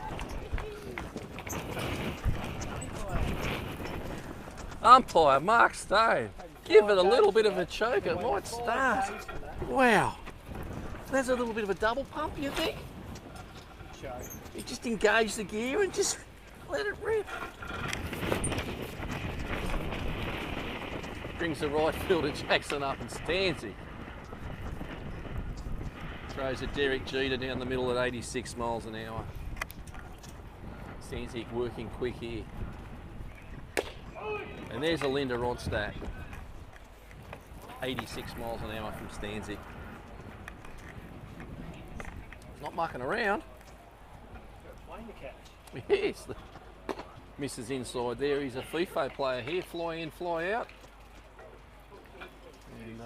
Umpire Mark Stone, give it a little bit of a choke, it might start. Wow. There's a little bit of a double pump, you think? You just engage the gear and just let it rip. Brings the right fielder Jackson up and Stanzik. Throws a Derek Jeter down the middle at 86 miles an hour. Stanzik working quick here. And there's a Linda Ronstadt. 86 miles an hour from Stanzik. Not mucking around. Yes. Misses inside there. He's a FIFO player here. Fly in, fly out. And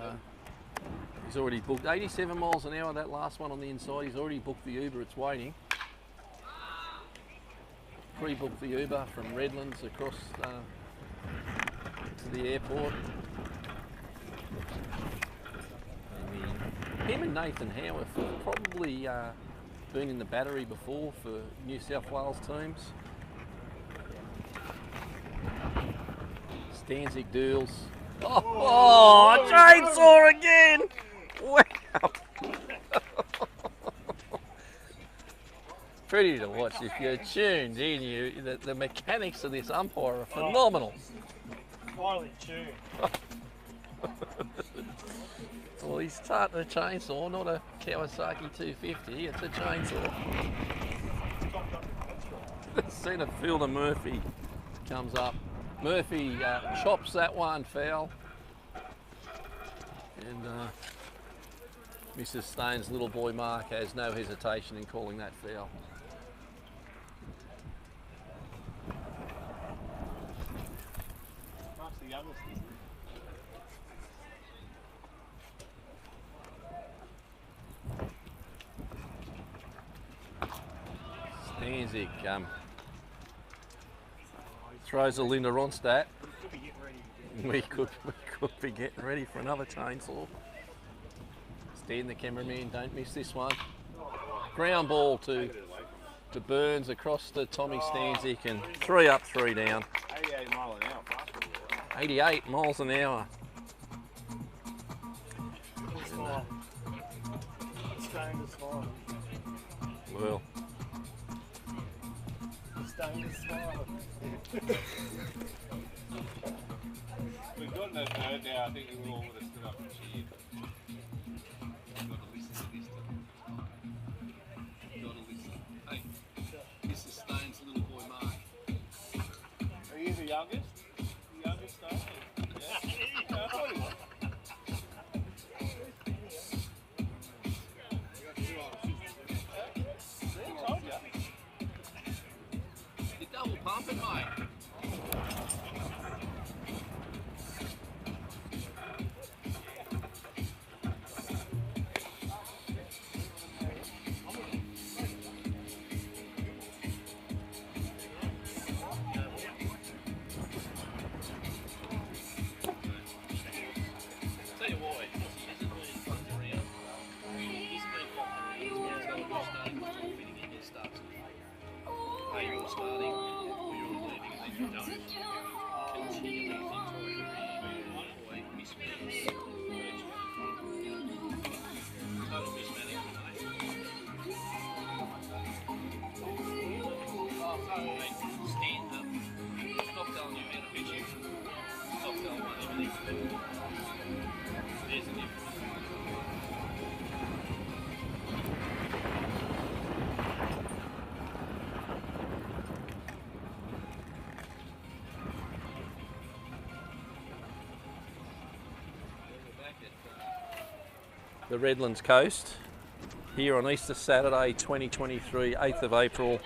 he's already booked 87 miles an hour, that last one on the inside. He's already booked the Uber, it's waiting. Pre-booked the Uber from Redlands across to the airport. And him and Nathan Howarth have probably been in the battery before for New South Wales teams. Stanzik duels. Oh, a chainsaw again! Wow! Pretty to watch if you're tuned in. The mechanics of this umpire are phenomenal. Finally tuned. Well, he's starting a chainsaw, not a Kawasaki 250. It's a chainsaw. Centre fielder Murphy comes up. Murphy chops that one foul. And Mrs. Stone's little boy Mark has no hesitation in calling that foul. Mark's the youngest, isn't Stanzik throws a Linda Ronstadt. We could be getting ready for another chainsaw. Stan, the cameraman, don't miss this one. Ground ball to Burns across to Tommy Stanzik, and 3 up, 3 down. 88 miles an hour. 88 miles an hour. Stoned is fine. Well, Stoned is fine. We've gotten that bird now. I think we all would have stood up and cheered. You've got to listen to this. You've got to listen. Hey, this is Stone's little boy Mark. Are you the youngest? The youngest Stone? Yeah, I thought he was. Yeah, told you. you're double pumping, mate. Tell you what, he hasn't really fucked around. He's been fucked around. He's been telling you starting before fitting in his starts. Hey, you're starting, or you're leaving, and then you don't. Continually things like always mismanaged. Total mismanagement, mate. Mate, stand up. Stop telling you how to pitch you. Stop telling one everything. There's a difference. The Redlands coast here on Easter Saturday 2023, 8th of April,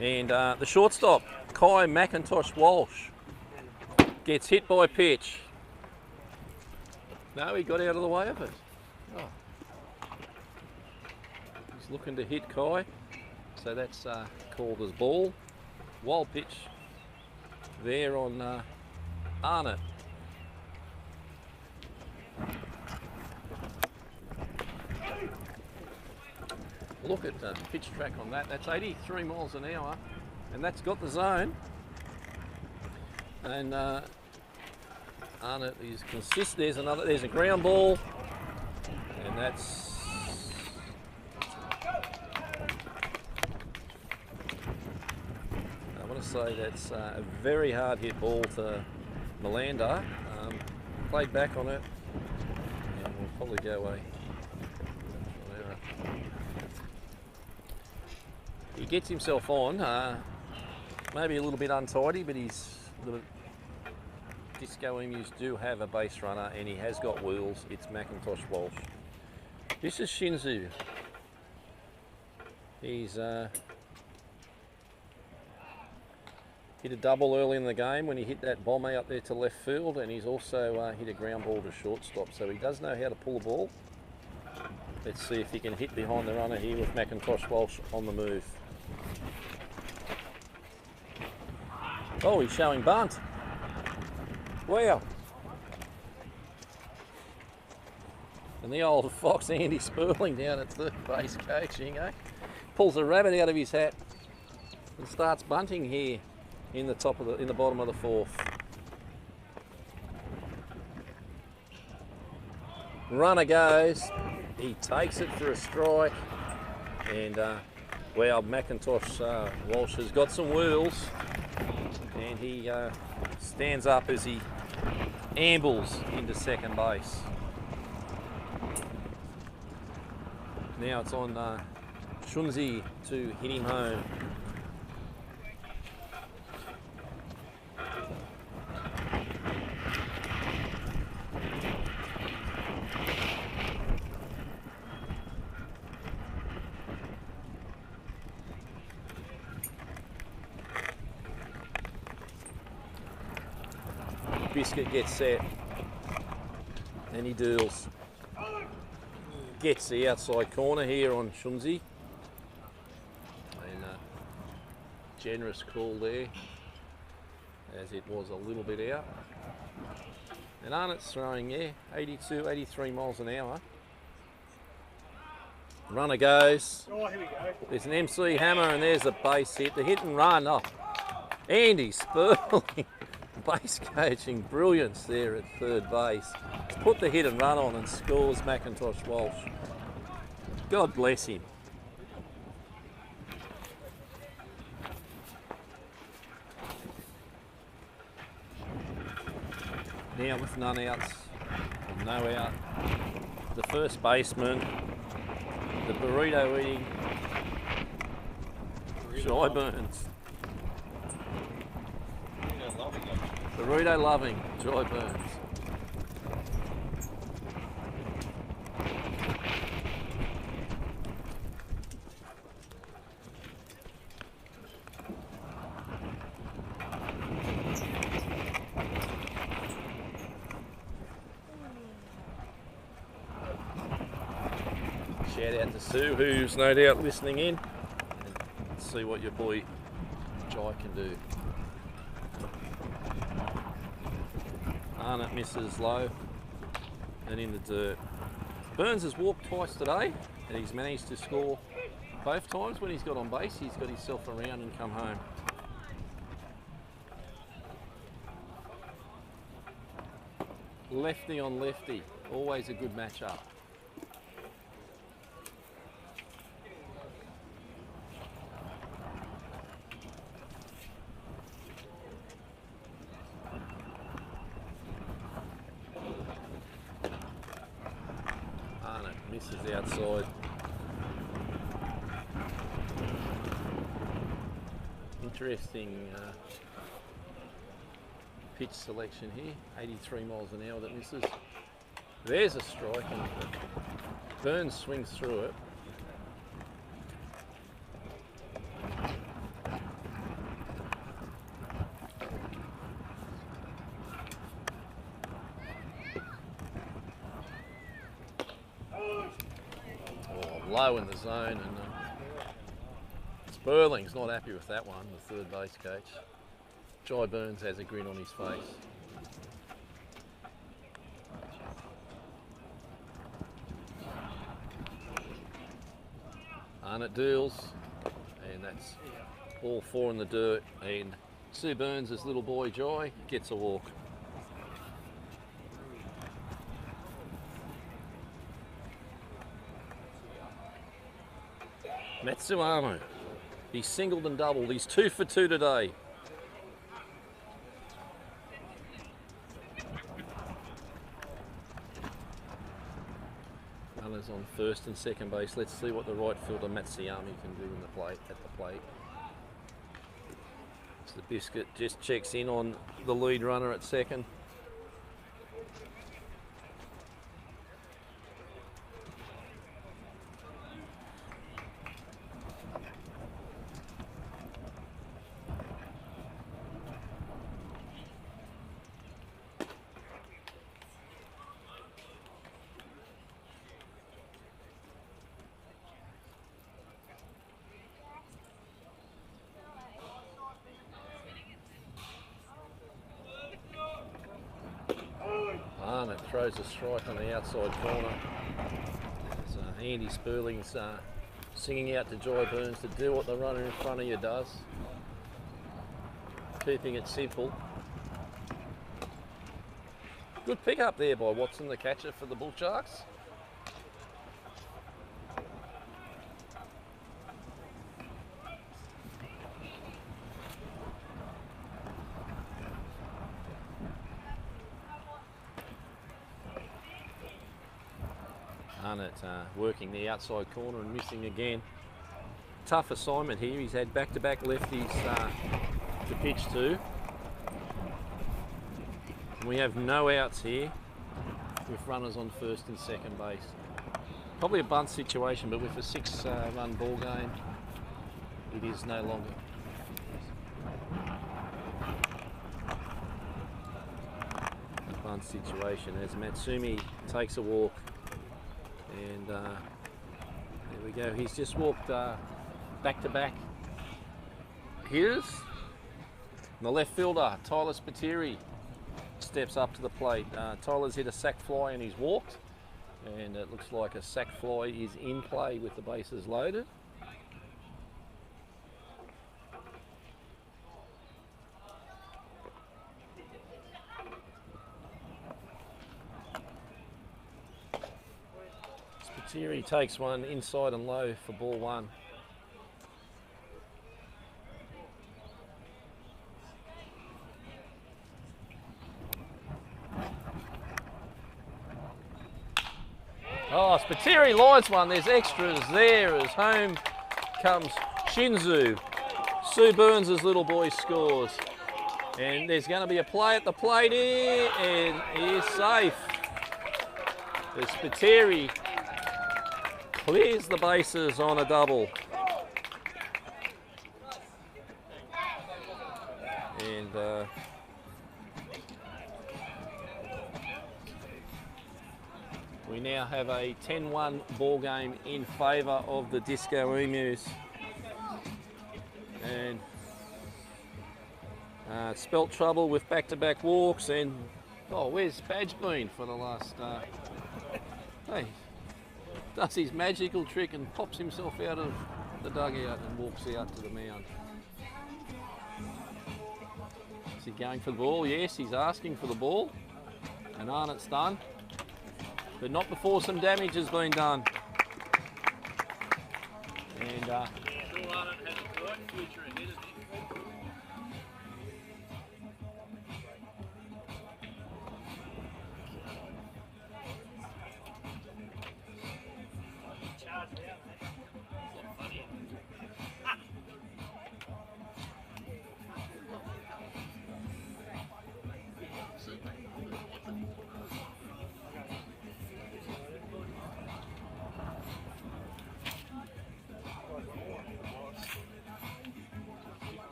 and the shortstop Kai McIntosh Walsh gets hit by pitch. No, he got out of the way of it. Oh. He's looking to hit Kai, so that's called as ball. Wild pitch there on Arnott. look at the pitch track on that. That's 83 miles an hour, and that's got the zone. And Arnott is consistent. There's a ground ball, and that's. I want to say that's a very hard hit ball to Melander. Played back on it, and we'll probably go away. Whatever. He gets himself on, maybe a little bit untidy, but the Disco Emus do have a base runner, and he has got wheels. It's Macintosh Walsh. This is Shinzu. He's hit a double early in the game when he hit that bomb out there to left field, and he's also hit a ground ball to shortstop, so he does know how to pull a ball. Let's see if he can hit behind the runner here with Macintosh Walsh on the move. Oh, he's showing bunt. Wow. And the old fox Andy Sperling down at third base coaching, eh? Pulls a rabbit out of his hat and starts bunting here in the bottom of the fourth. Runner goes. He takes it for a strike, and wow, Macintosh Walsh has got some wheels, and he stands up as he ambles into second base. Now it's on Shunzi to hit him home. Biscuit gets set, and he deals. Gets the outside corner here on Shunzi. And generous call there, as it was a little bit out. And Arnott's throwing, yeah, 82, 83 miles an hour. Runner goes. Oh, here we go. There's an MC hammer, and there's a base hit. The hit and run. Oh, Andy Sperling. Base coaching brilliance there at third base. He's put the hit and run on and scores Macintosh Walsh. God bless him. Now with none outs, or no out, the first baseman, the burrito eating Shy Burns. Burrito loving Joy Burns. Shout out to Sue, who's no doubt listening in. Let's see what your boy Jai can do. Arnott misses low and in the dirt. Burns has walked twice today, and he's managed to score both times. When he's got on base, he's got himself around and come home. Lefty on lefty, always a good matchup. Misses outside. Interesting pitch selection here. 83 miles an hour that misses. There's a strike, and Burns swings through it. Low in the zone, and Sperling's not happy with that one, the third base coach. Jai Burns has a grin on his face. Arnott deals, and that's all 4 in the dirt, and Sue Burns' little boy Joy gets a walk. Matsuamo, he's singled and doubled, he's 2 for 2 today. Runners on first and second base. Let's see what the right fielder Matsuyama can do in the plate at the plate. So the Biscuit just checks in on the lead runner at second. Arnott throws a strike on the outside corner. So Andy Sperling's singing out to Joy Burns to do what the runner in front of you does. Keeping it simple. Good pick up there by Watson, the catcher for the Bullsharks. Arnott working the outside corner and missing again. Tough assignment here. He's had back-to-back lefties to pitch to. And we have no outs here with runners on first and second base. Probably a bunt situation, but with a 6-run ball game, it is no longer. A bunt situation as Matsumi takes a walk. And there we go. He's just walked back-to-back hitters. And the left fielder, Tyler Spiteri, steps up to the plate. Tyler's hit a sac fly and he's walked. And it looks like a sac fly is in play with the bases loaded. Spiteri takes one inside and low for ball 1. Oh, Spiteri lines one. There's extras there as home comes Shinzu. Sue Burns' little boy scores. And there's going to be a play at the plate here, and he is safe. As Spiteri clears the bases on a double. And we now have a 10-1 ball game in favour of the Disco Emus. And spelt trouble with back-to-back walks, and oh, where's Badge been for the last hey, does his magical trick and pops himself out of the dugout and walks out to the mound. Is he going for the ball? Yes, he's asking for the ball. And Arnott's done. But not before some damage has been done. And Arnott has a bright future ahead of him.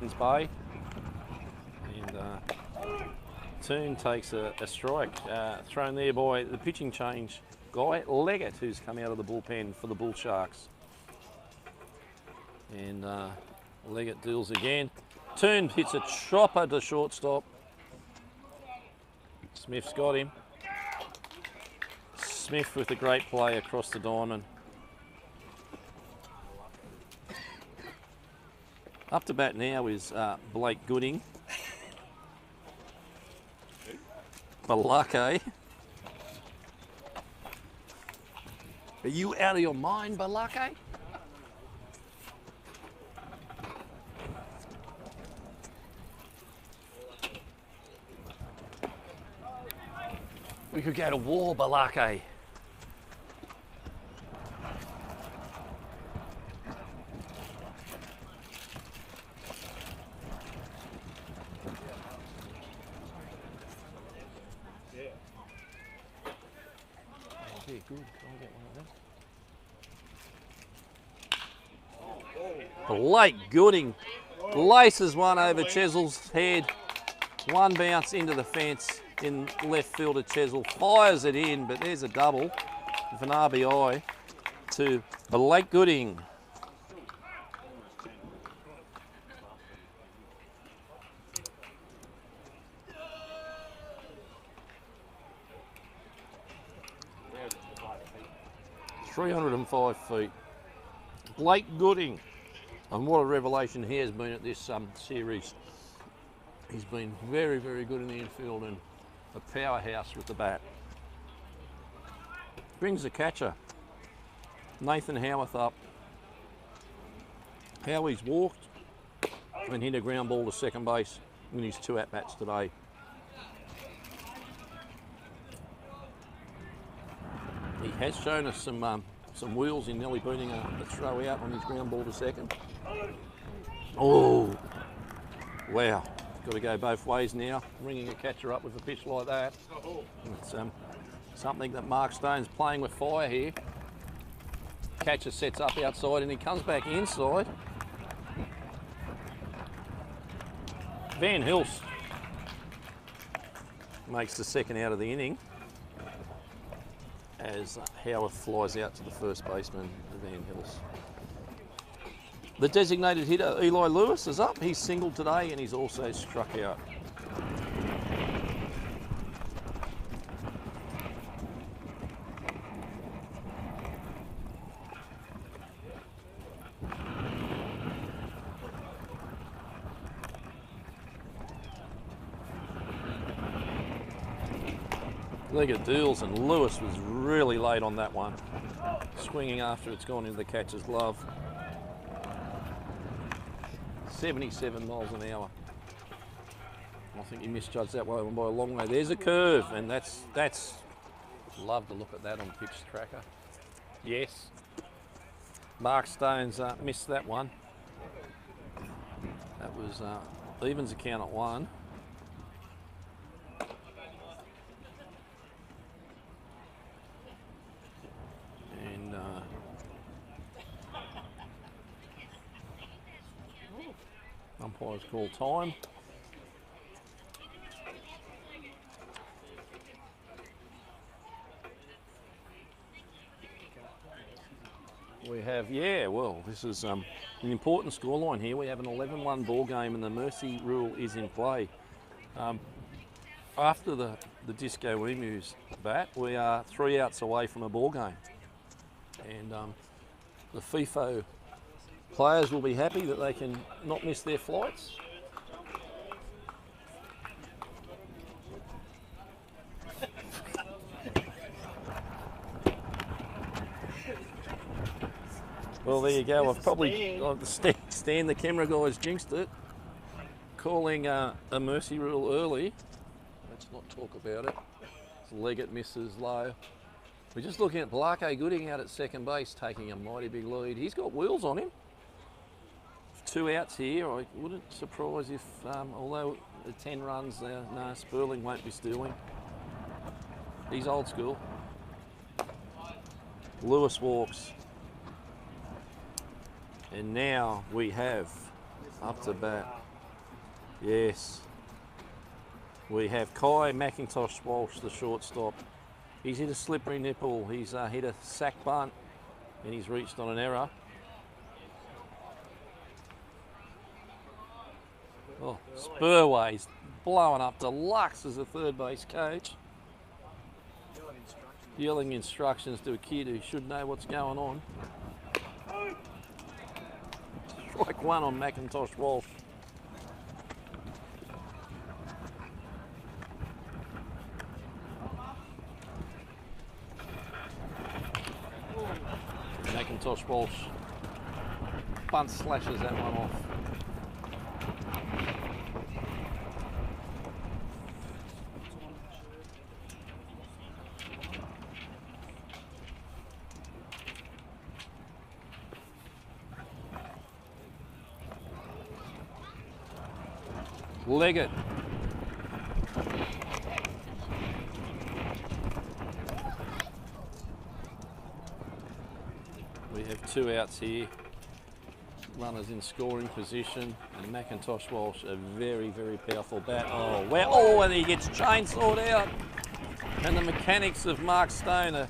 Hudson's Bay. And Toon takes a strike, thrown there by the pitching change guy, Leggett, who's come out of the bullpen for the Bullsharks. And Leggett deals again. Toon hits a chopper to shortstop. Smith's got him. Smith with a great play across the diamond. Up to bat now is Blake Gooding. Balake. Are you out of your mind, Balake? We could go to war, Balake. Yeah, good. Can I get one of them? Blake Gooding laces one over Chesil's head. One bounce into the fence in left fielder Chesil. Fires it in, but there's a double with an RBI to Blake Gooding. .305 feet. Blake Gooding, and what a revelation he has been at this series. He's been very, very good in the infield and a powerhouse with the bat. Brings the catcher, Nathan Howarth, up. Howie's walked and hit a ground ball to second base in his 2 at-bats today. He has shown us some wheels in nearly beating a throw out on his ground ball to second. Oh, wow. Got to go both ways now, ringing a catcher up with a pitch like that. It's something that Mark Stone's playing with fire here. Catcher sets up outside and he comes back inside. Van Hilst makes the second out of the inning as Howard flies out to the first baseman, Van Hilst. The designated hitter, Eli Lewis, is up. He's singled today and he's also struck out. Leggett deals and Lewis was really late on that one. Swinging after it's gone into the catcher's glove. 77 miles an hour. I think you misjudged that one by a long way. There's a curve, and that's love to look at that on Pitch Tracker. Yes. Mark Stone's missed that one. That was evens account at 1. And umpires call time. We have, yeah, well, this is an important scoreline here. We have an 11-1 ball game and the mercy rule is in play. After the Disco Emus bat, we are 3 outs away from a ball game. And the FIFO players will be happy that they can not miss their flights. Well, there you go. I've probably, Stan, the camera guy's jinxed it. Calling a mercy rule early. Let's not talk about it. Leggett misses low. We're just looking at Blake Gooding out at second base, taking a mighty big lead. He's got wheels on him. 2 outs here. I wouldn't surprise if, although the 10 runs, no, Sperling won't be stealing. He's old school. Lewis walks. And now we have up to bat Yes. We have Kai McIntosh Walsh, the shortstop. He's hit a slippery nipple. He's hit a sack bunt and he's reached on an error. Oh, Spurway's blowing up Deluxe as a third base coach. Yelling instructions to a kid who should know what's going on. Strike one on McIntosh Walsh. McIntosh Walsh bunt slashes that one off. Leggett. We have two outs here. Runners in scoring position, and McIntosh Walsh, a very, very powerful bat. Oh, wow. Oh, and he gets chainsawed out. And the mechanics of Mark Stone are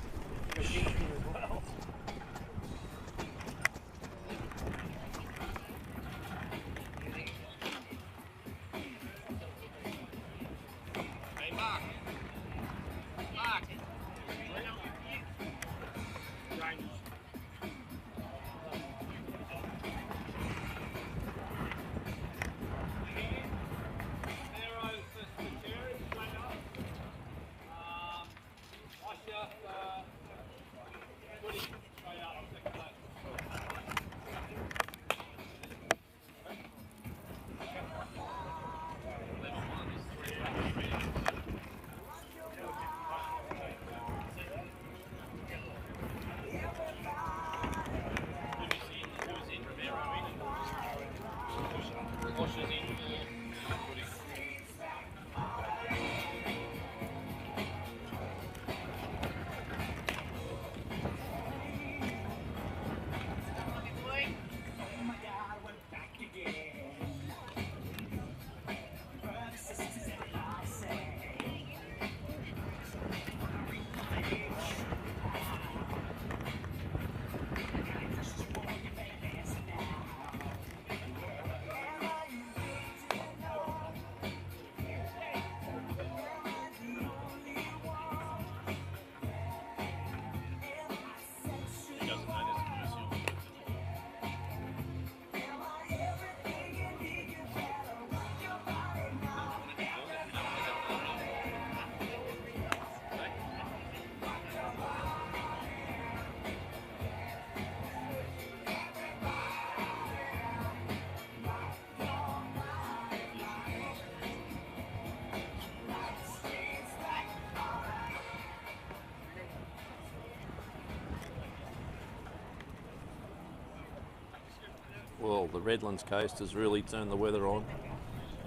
well, the Redlands coast has really turned the weather on,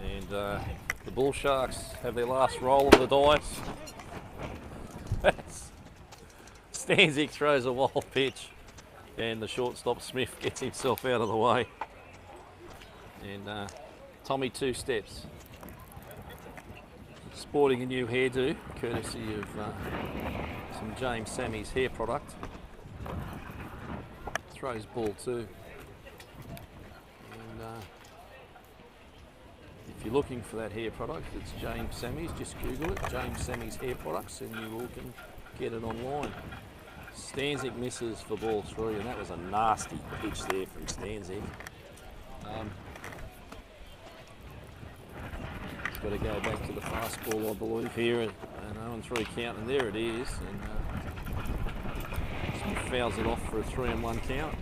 and the Bullsharks have their last roll of the dice. Stanzik throws a wild pitch, and the shortstop Smith gets himself out of the way. And Tommy two steps, sporting a new hairdo, courtesy of some James Sammy's hair product. Throws ball too. If you're looking for that hair product, it's James Sammy's. Just Google it, James Sammy's hair products, and you all can get it online. Stanzik misses for ball three, and that was a nasty pitch there from Stanzik. Got to go back to the fastball, I believe, here, and 0-3 count, and there it is. And Smith fouls it off for a 3-1 count.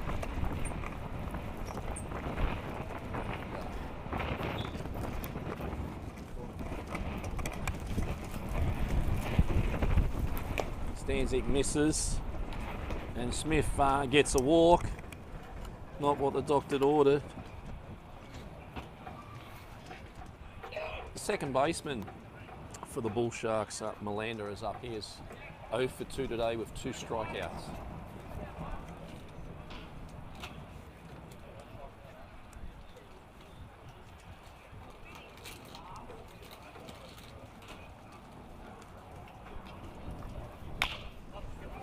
Stanzik misses, and Smith gets a walk. Not what the doctor ordered. The second baseman for the Bullsharks, Melander, is up. He is 0 for 2 today with 2 strikeouts.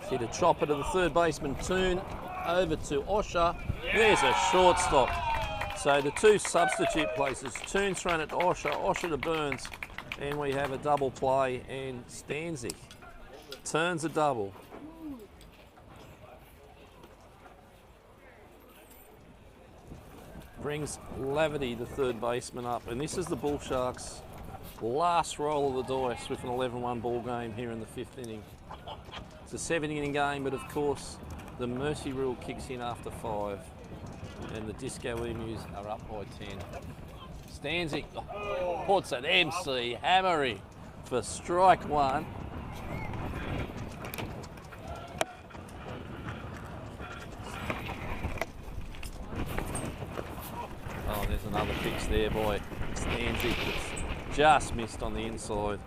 Hit a chopper to the third baseman, Toon, over to Osher. There's a shortstop. So the two substitute places, Toon's thrown it to Osher, Osher to Burns, and we have a double play, and Stanzik turns a double. Brings Lavity, the third baseman, up, and this is the Bullsharks' last roll of the dice with an 11-1 ball game here in the 5th inning. It's a 7-inning game, but of course the mercy rule kicks in after 5, and the Disco Emus are up by 10. Stanzik puts an MC hammering for strike 1. Oh, there's another fix there by Stanzik that's just missed on the inside.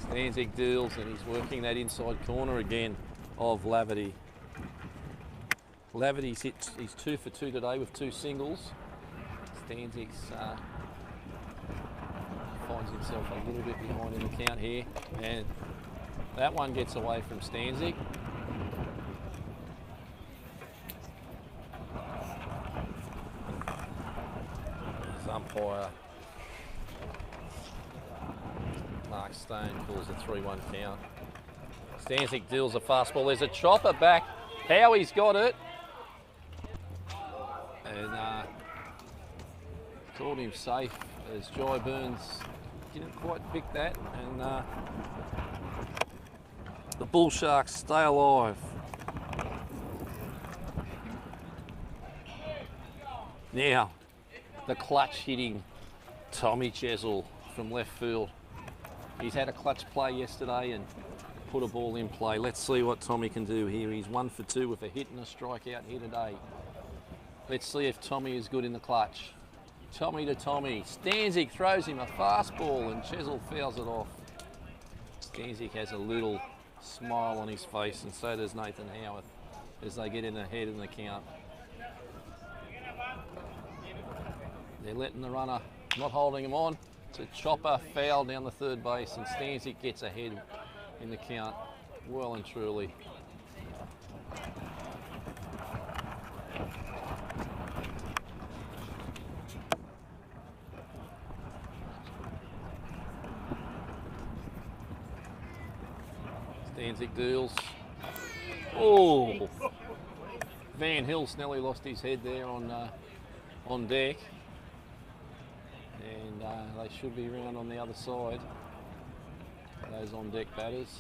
Stanzik deals, and he's working that inside corner again of Lavity. Lavity's he's 2 for 2 today with 2 singles. Stanzik's finds himself a little bit behind in the count here, and that one gets away from Stanzik. His umpire Mark Stone calls a 3-1 count. Stanzik deals a fastball. There's a chopper back. Howie's got it. And called him safe as Jai Burns didn't quite pick that. And the Bullsharks stay alive. Now, the clutch hitting Tommy Chesil from left field. He's had a clutch play yesterday and put a ball in play. Let's see what Tommy can do here. He's 1 for 2 with a hit and a strikeout here today. Let's see if Tommy is good in the clutch. Tommy to Tommy. Stanzik throws him a fastball and Chesil fouls it off. Stanzik has a little smile on his face, and so does Nathan Howard as they get in ahead in the count. They're letting the runner, not holding him on. It's a chopper foul down the third base, and Stanzik gets ahead in the count well and truly. Stanzik deals. Oh! Van Hill nearly lost his head there on deck. And they should be round on the other side, those on deck batters.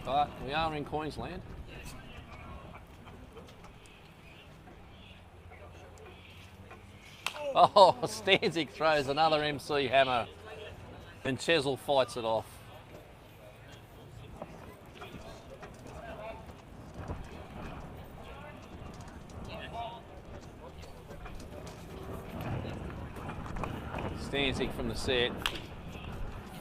But we are in Queensland. Oh, Stanzik throws another MC hammer and Chesil fights it off. Stanzik from the set.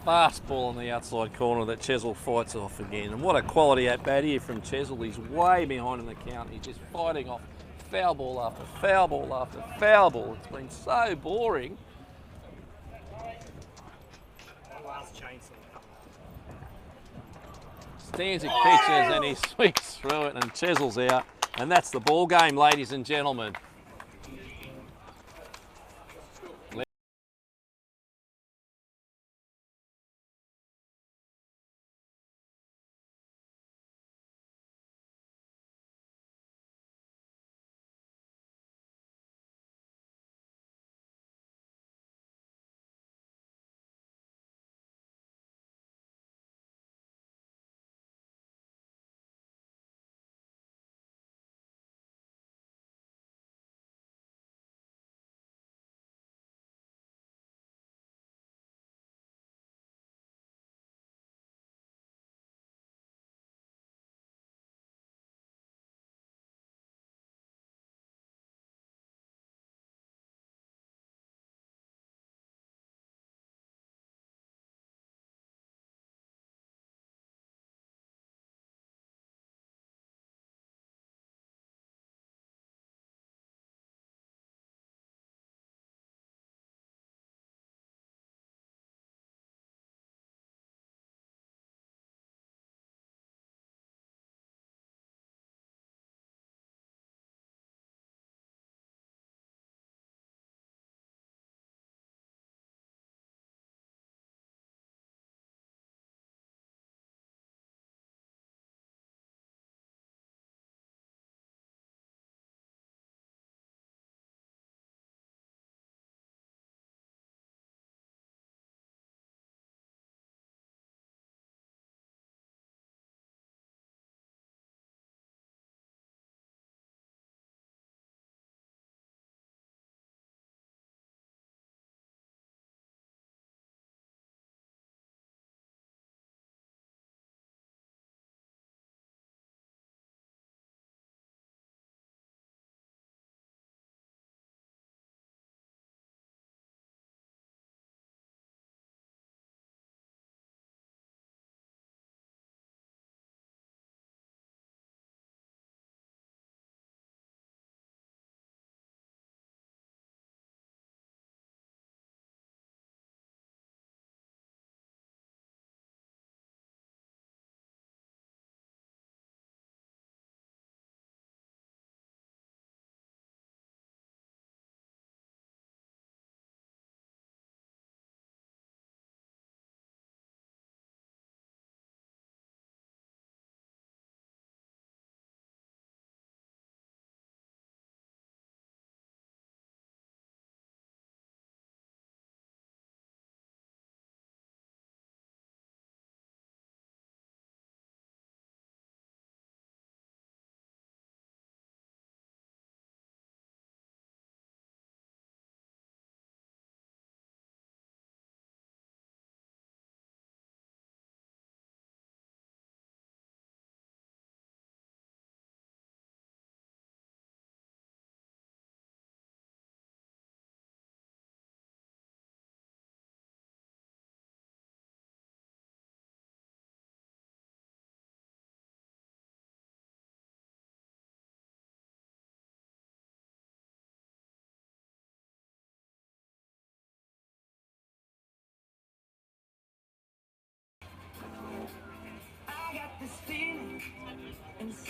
Fastball on the outside corner that Chesil fights off again. And what a quality at bat here from Chesil. He's way behind in the count. He's just fighting off foul ball after foul ball after foul ball. It's been so boring. Stanzik pitches and he swings through it and Chesil's out. And that's the ball game, ladies and gentlemen.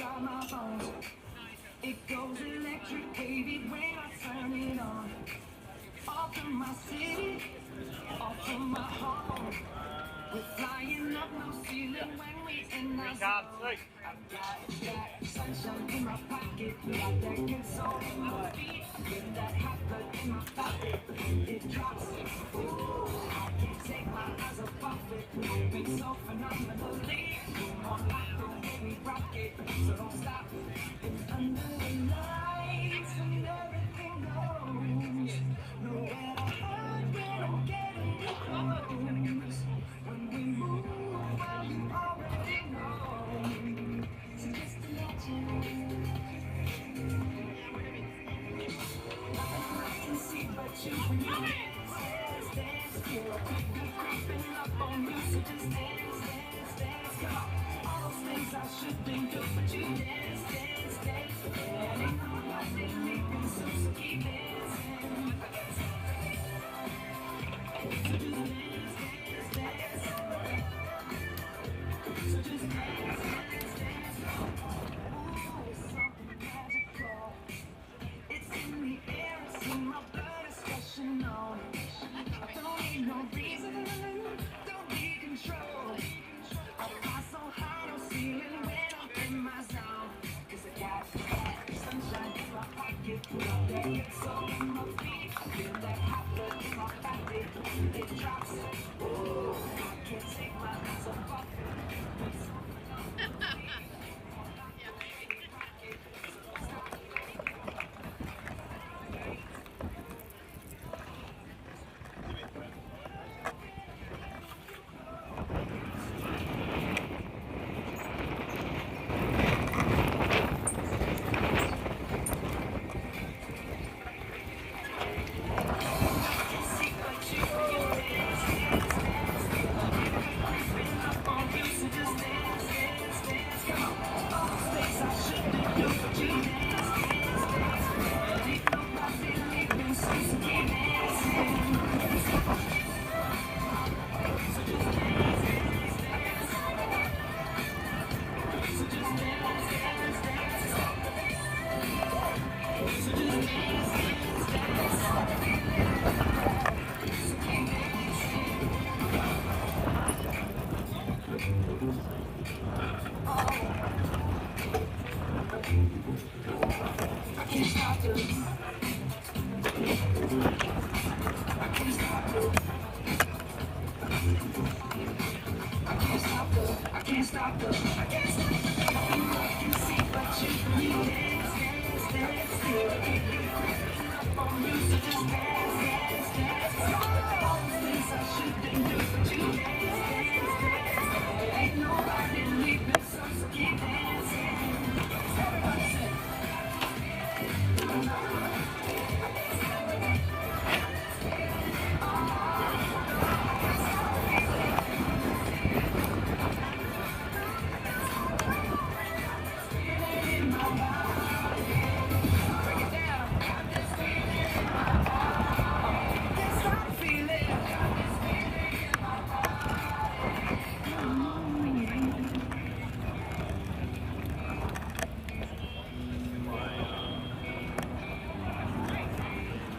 inside my bones. It goes electric wavy when I turn it on. Off from my city, off from my home. We're flying up no ceiling when we in our zone. I've got sunshine in my pocket, got that good soul in my feet, with that hot blood in my pocket. It drops. Ooh, I can't take my eyes off it. Moving so phenomenally. On like the way we rock it, so don't stop. It's under the lights and everything goes. Nowhere to hide when I'm getting too close. When we move, well, you already know. So just imagine. Nothing I can see but you when you dance, dance, feel creeping up on you. So just dance, come on. All those things I shouldn't do, but you dance, and ain't nobody leaving, so keep dancing. So just dance. So just dance. Ooh, it's something magical. It's in the air, it's in my blood, it's rushing on. I don't need no reason, don't need control. I fly so high, no ceiling when I'm in my zone. 'Cause I got sunshine in my pocket, got that good soul in my feet. I feel that hot blood in my body, it drops. Ooh, I can't take my eyes off it.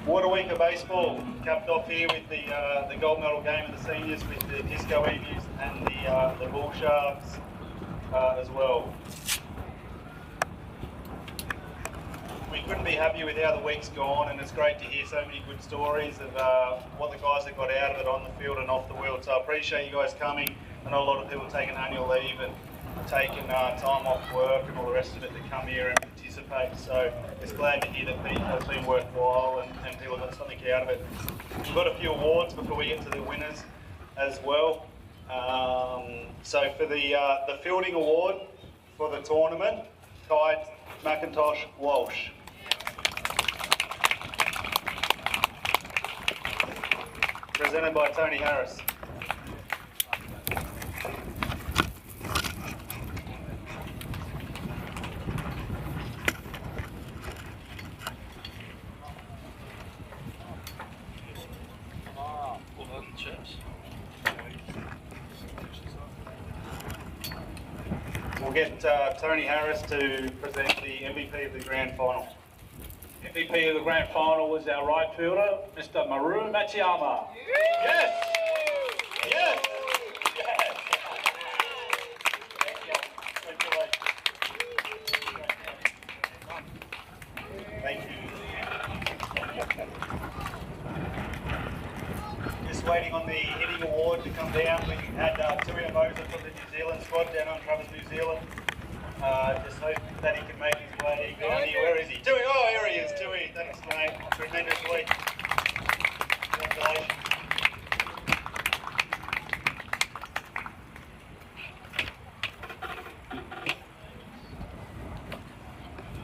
What a week of baseball, capped off here with the gold medal game of the seniors with the Disco Emus and the Bullsharks as well. We couldn't be happier with how the week's gone, and it's great to hear so many good stories of what the guys have got out of it on the field and off the field. So I appreciate you guys coming. I know a lot of people taking annual leave and taking time off work and all the rest of it to come here and participate. So it's glad to hear that it's been worthwhile and people got something out of it. We've got a few awards before we get to the winners as well. So for the fielding award for the tournament, Tide McIntosh Walsh. Presented by Tony Harris. get Tony Harris to present the MVP of the grand final. MVP of the grand final was our right fielder, Mr. Maru Matsuyama. Yes! Yes! Thank you. Just waiting on the hitting award to come down. We had Tui Moser from the New Zealand squad down on Travers, New Zealand. Just hope that he can make his way down here. Where is he? Tui! Oh, here he is, Tui. Thanks, mate. Tremendously. Congratulations.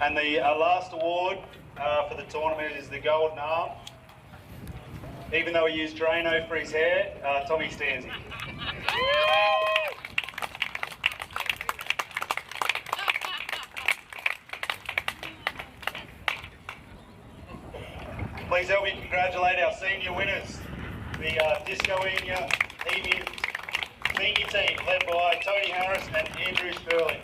And the last award for the tournament is the Golden Arm. Even though he used Drano for his hair, Tommy Stanzi. Please help me congratulate our senior winners, the Disco Emu senior team led by Tony Harris and Andrew Sterling.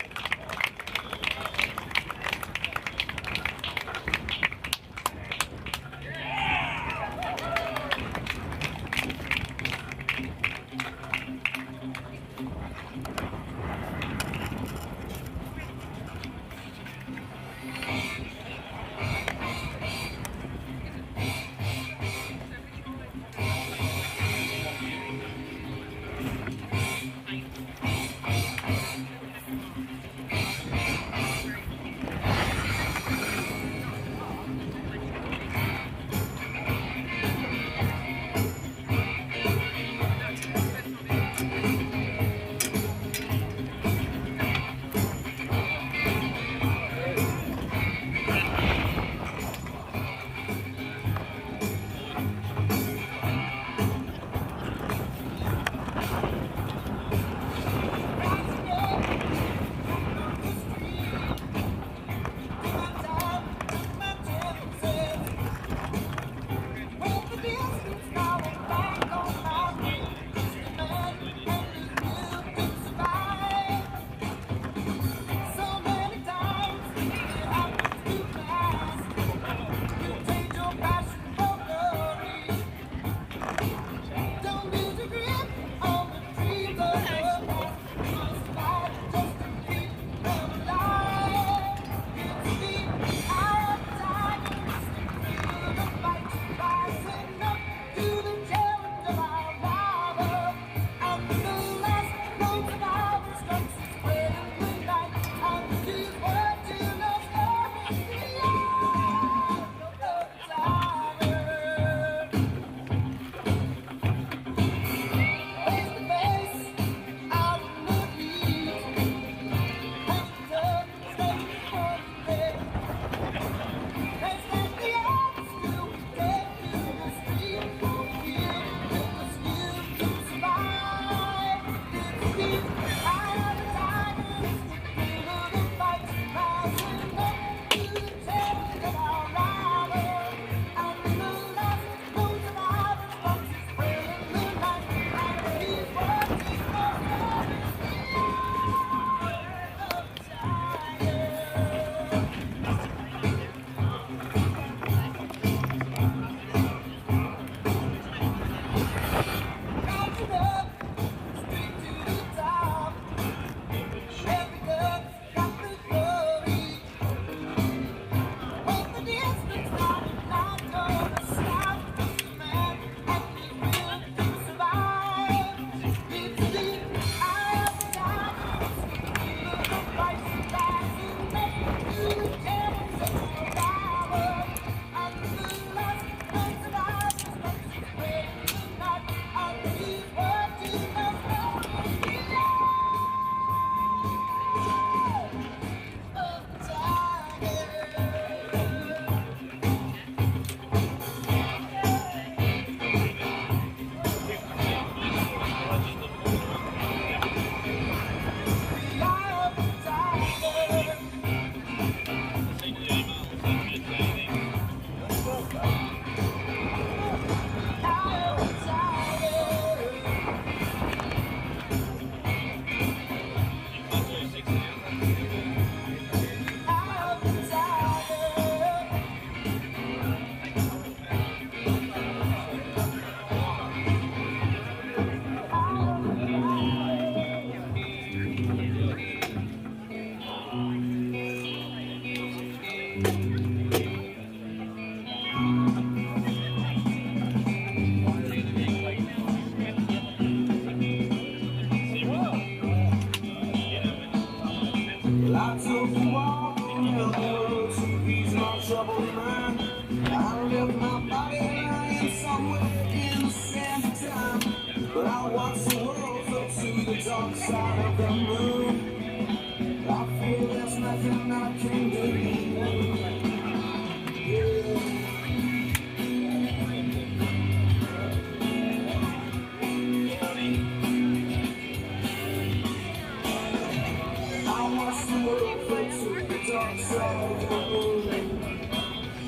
the world, folks, so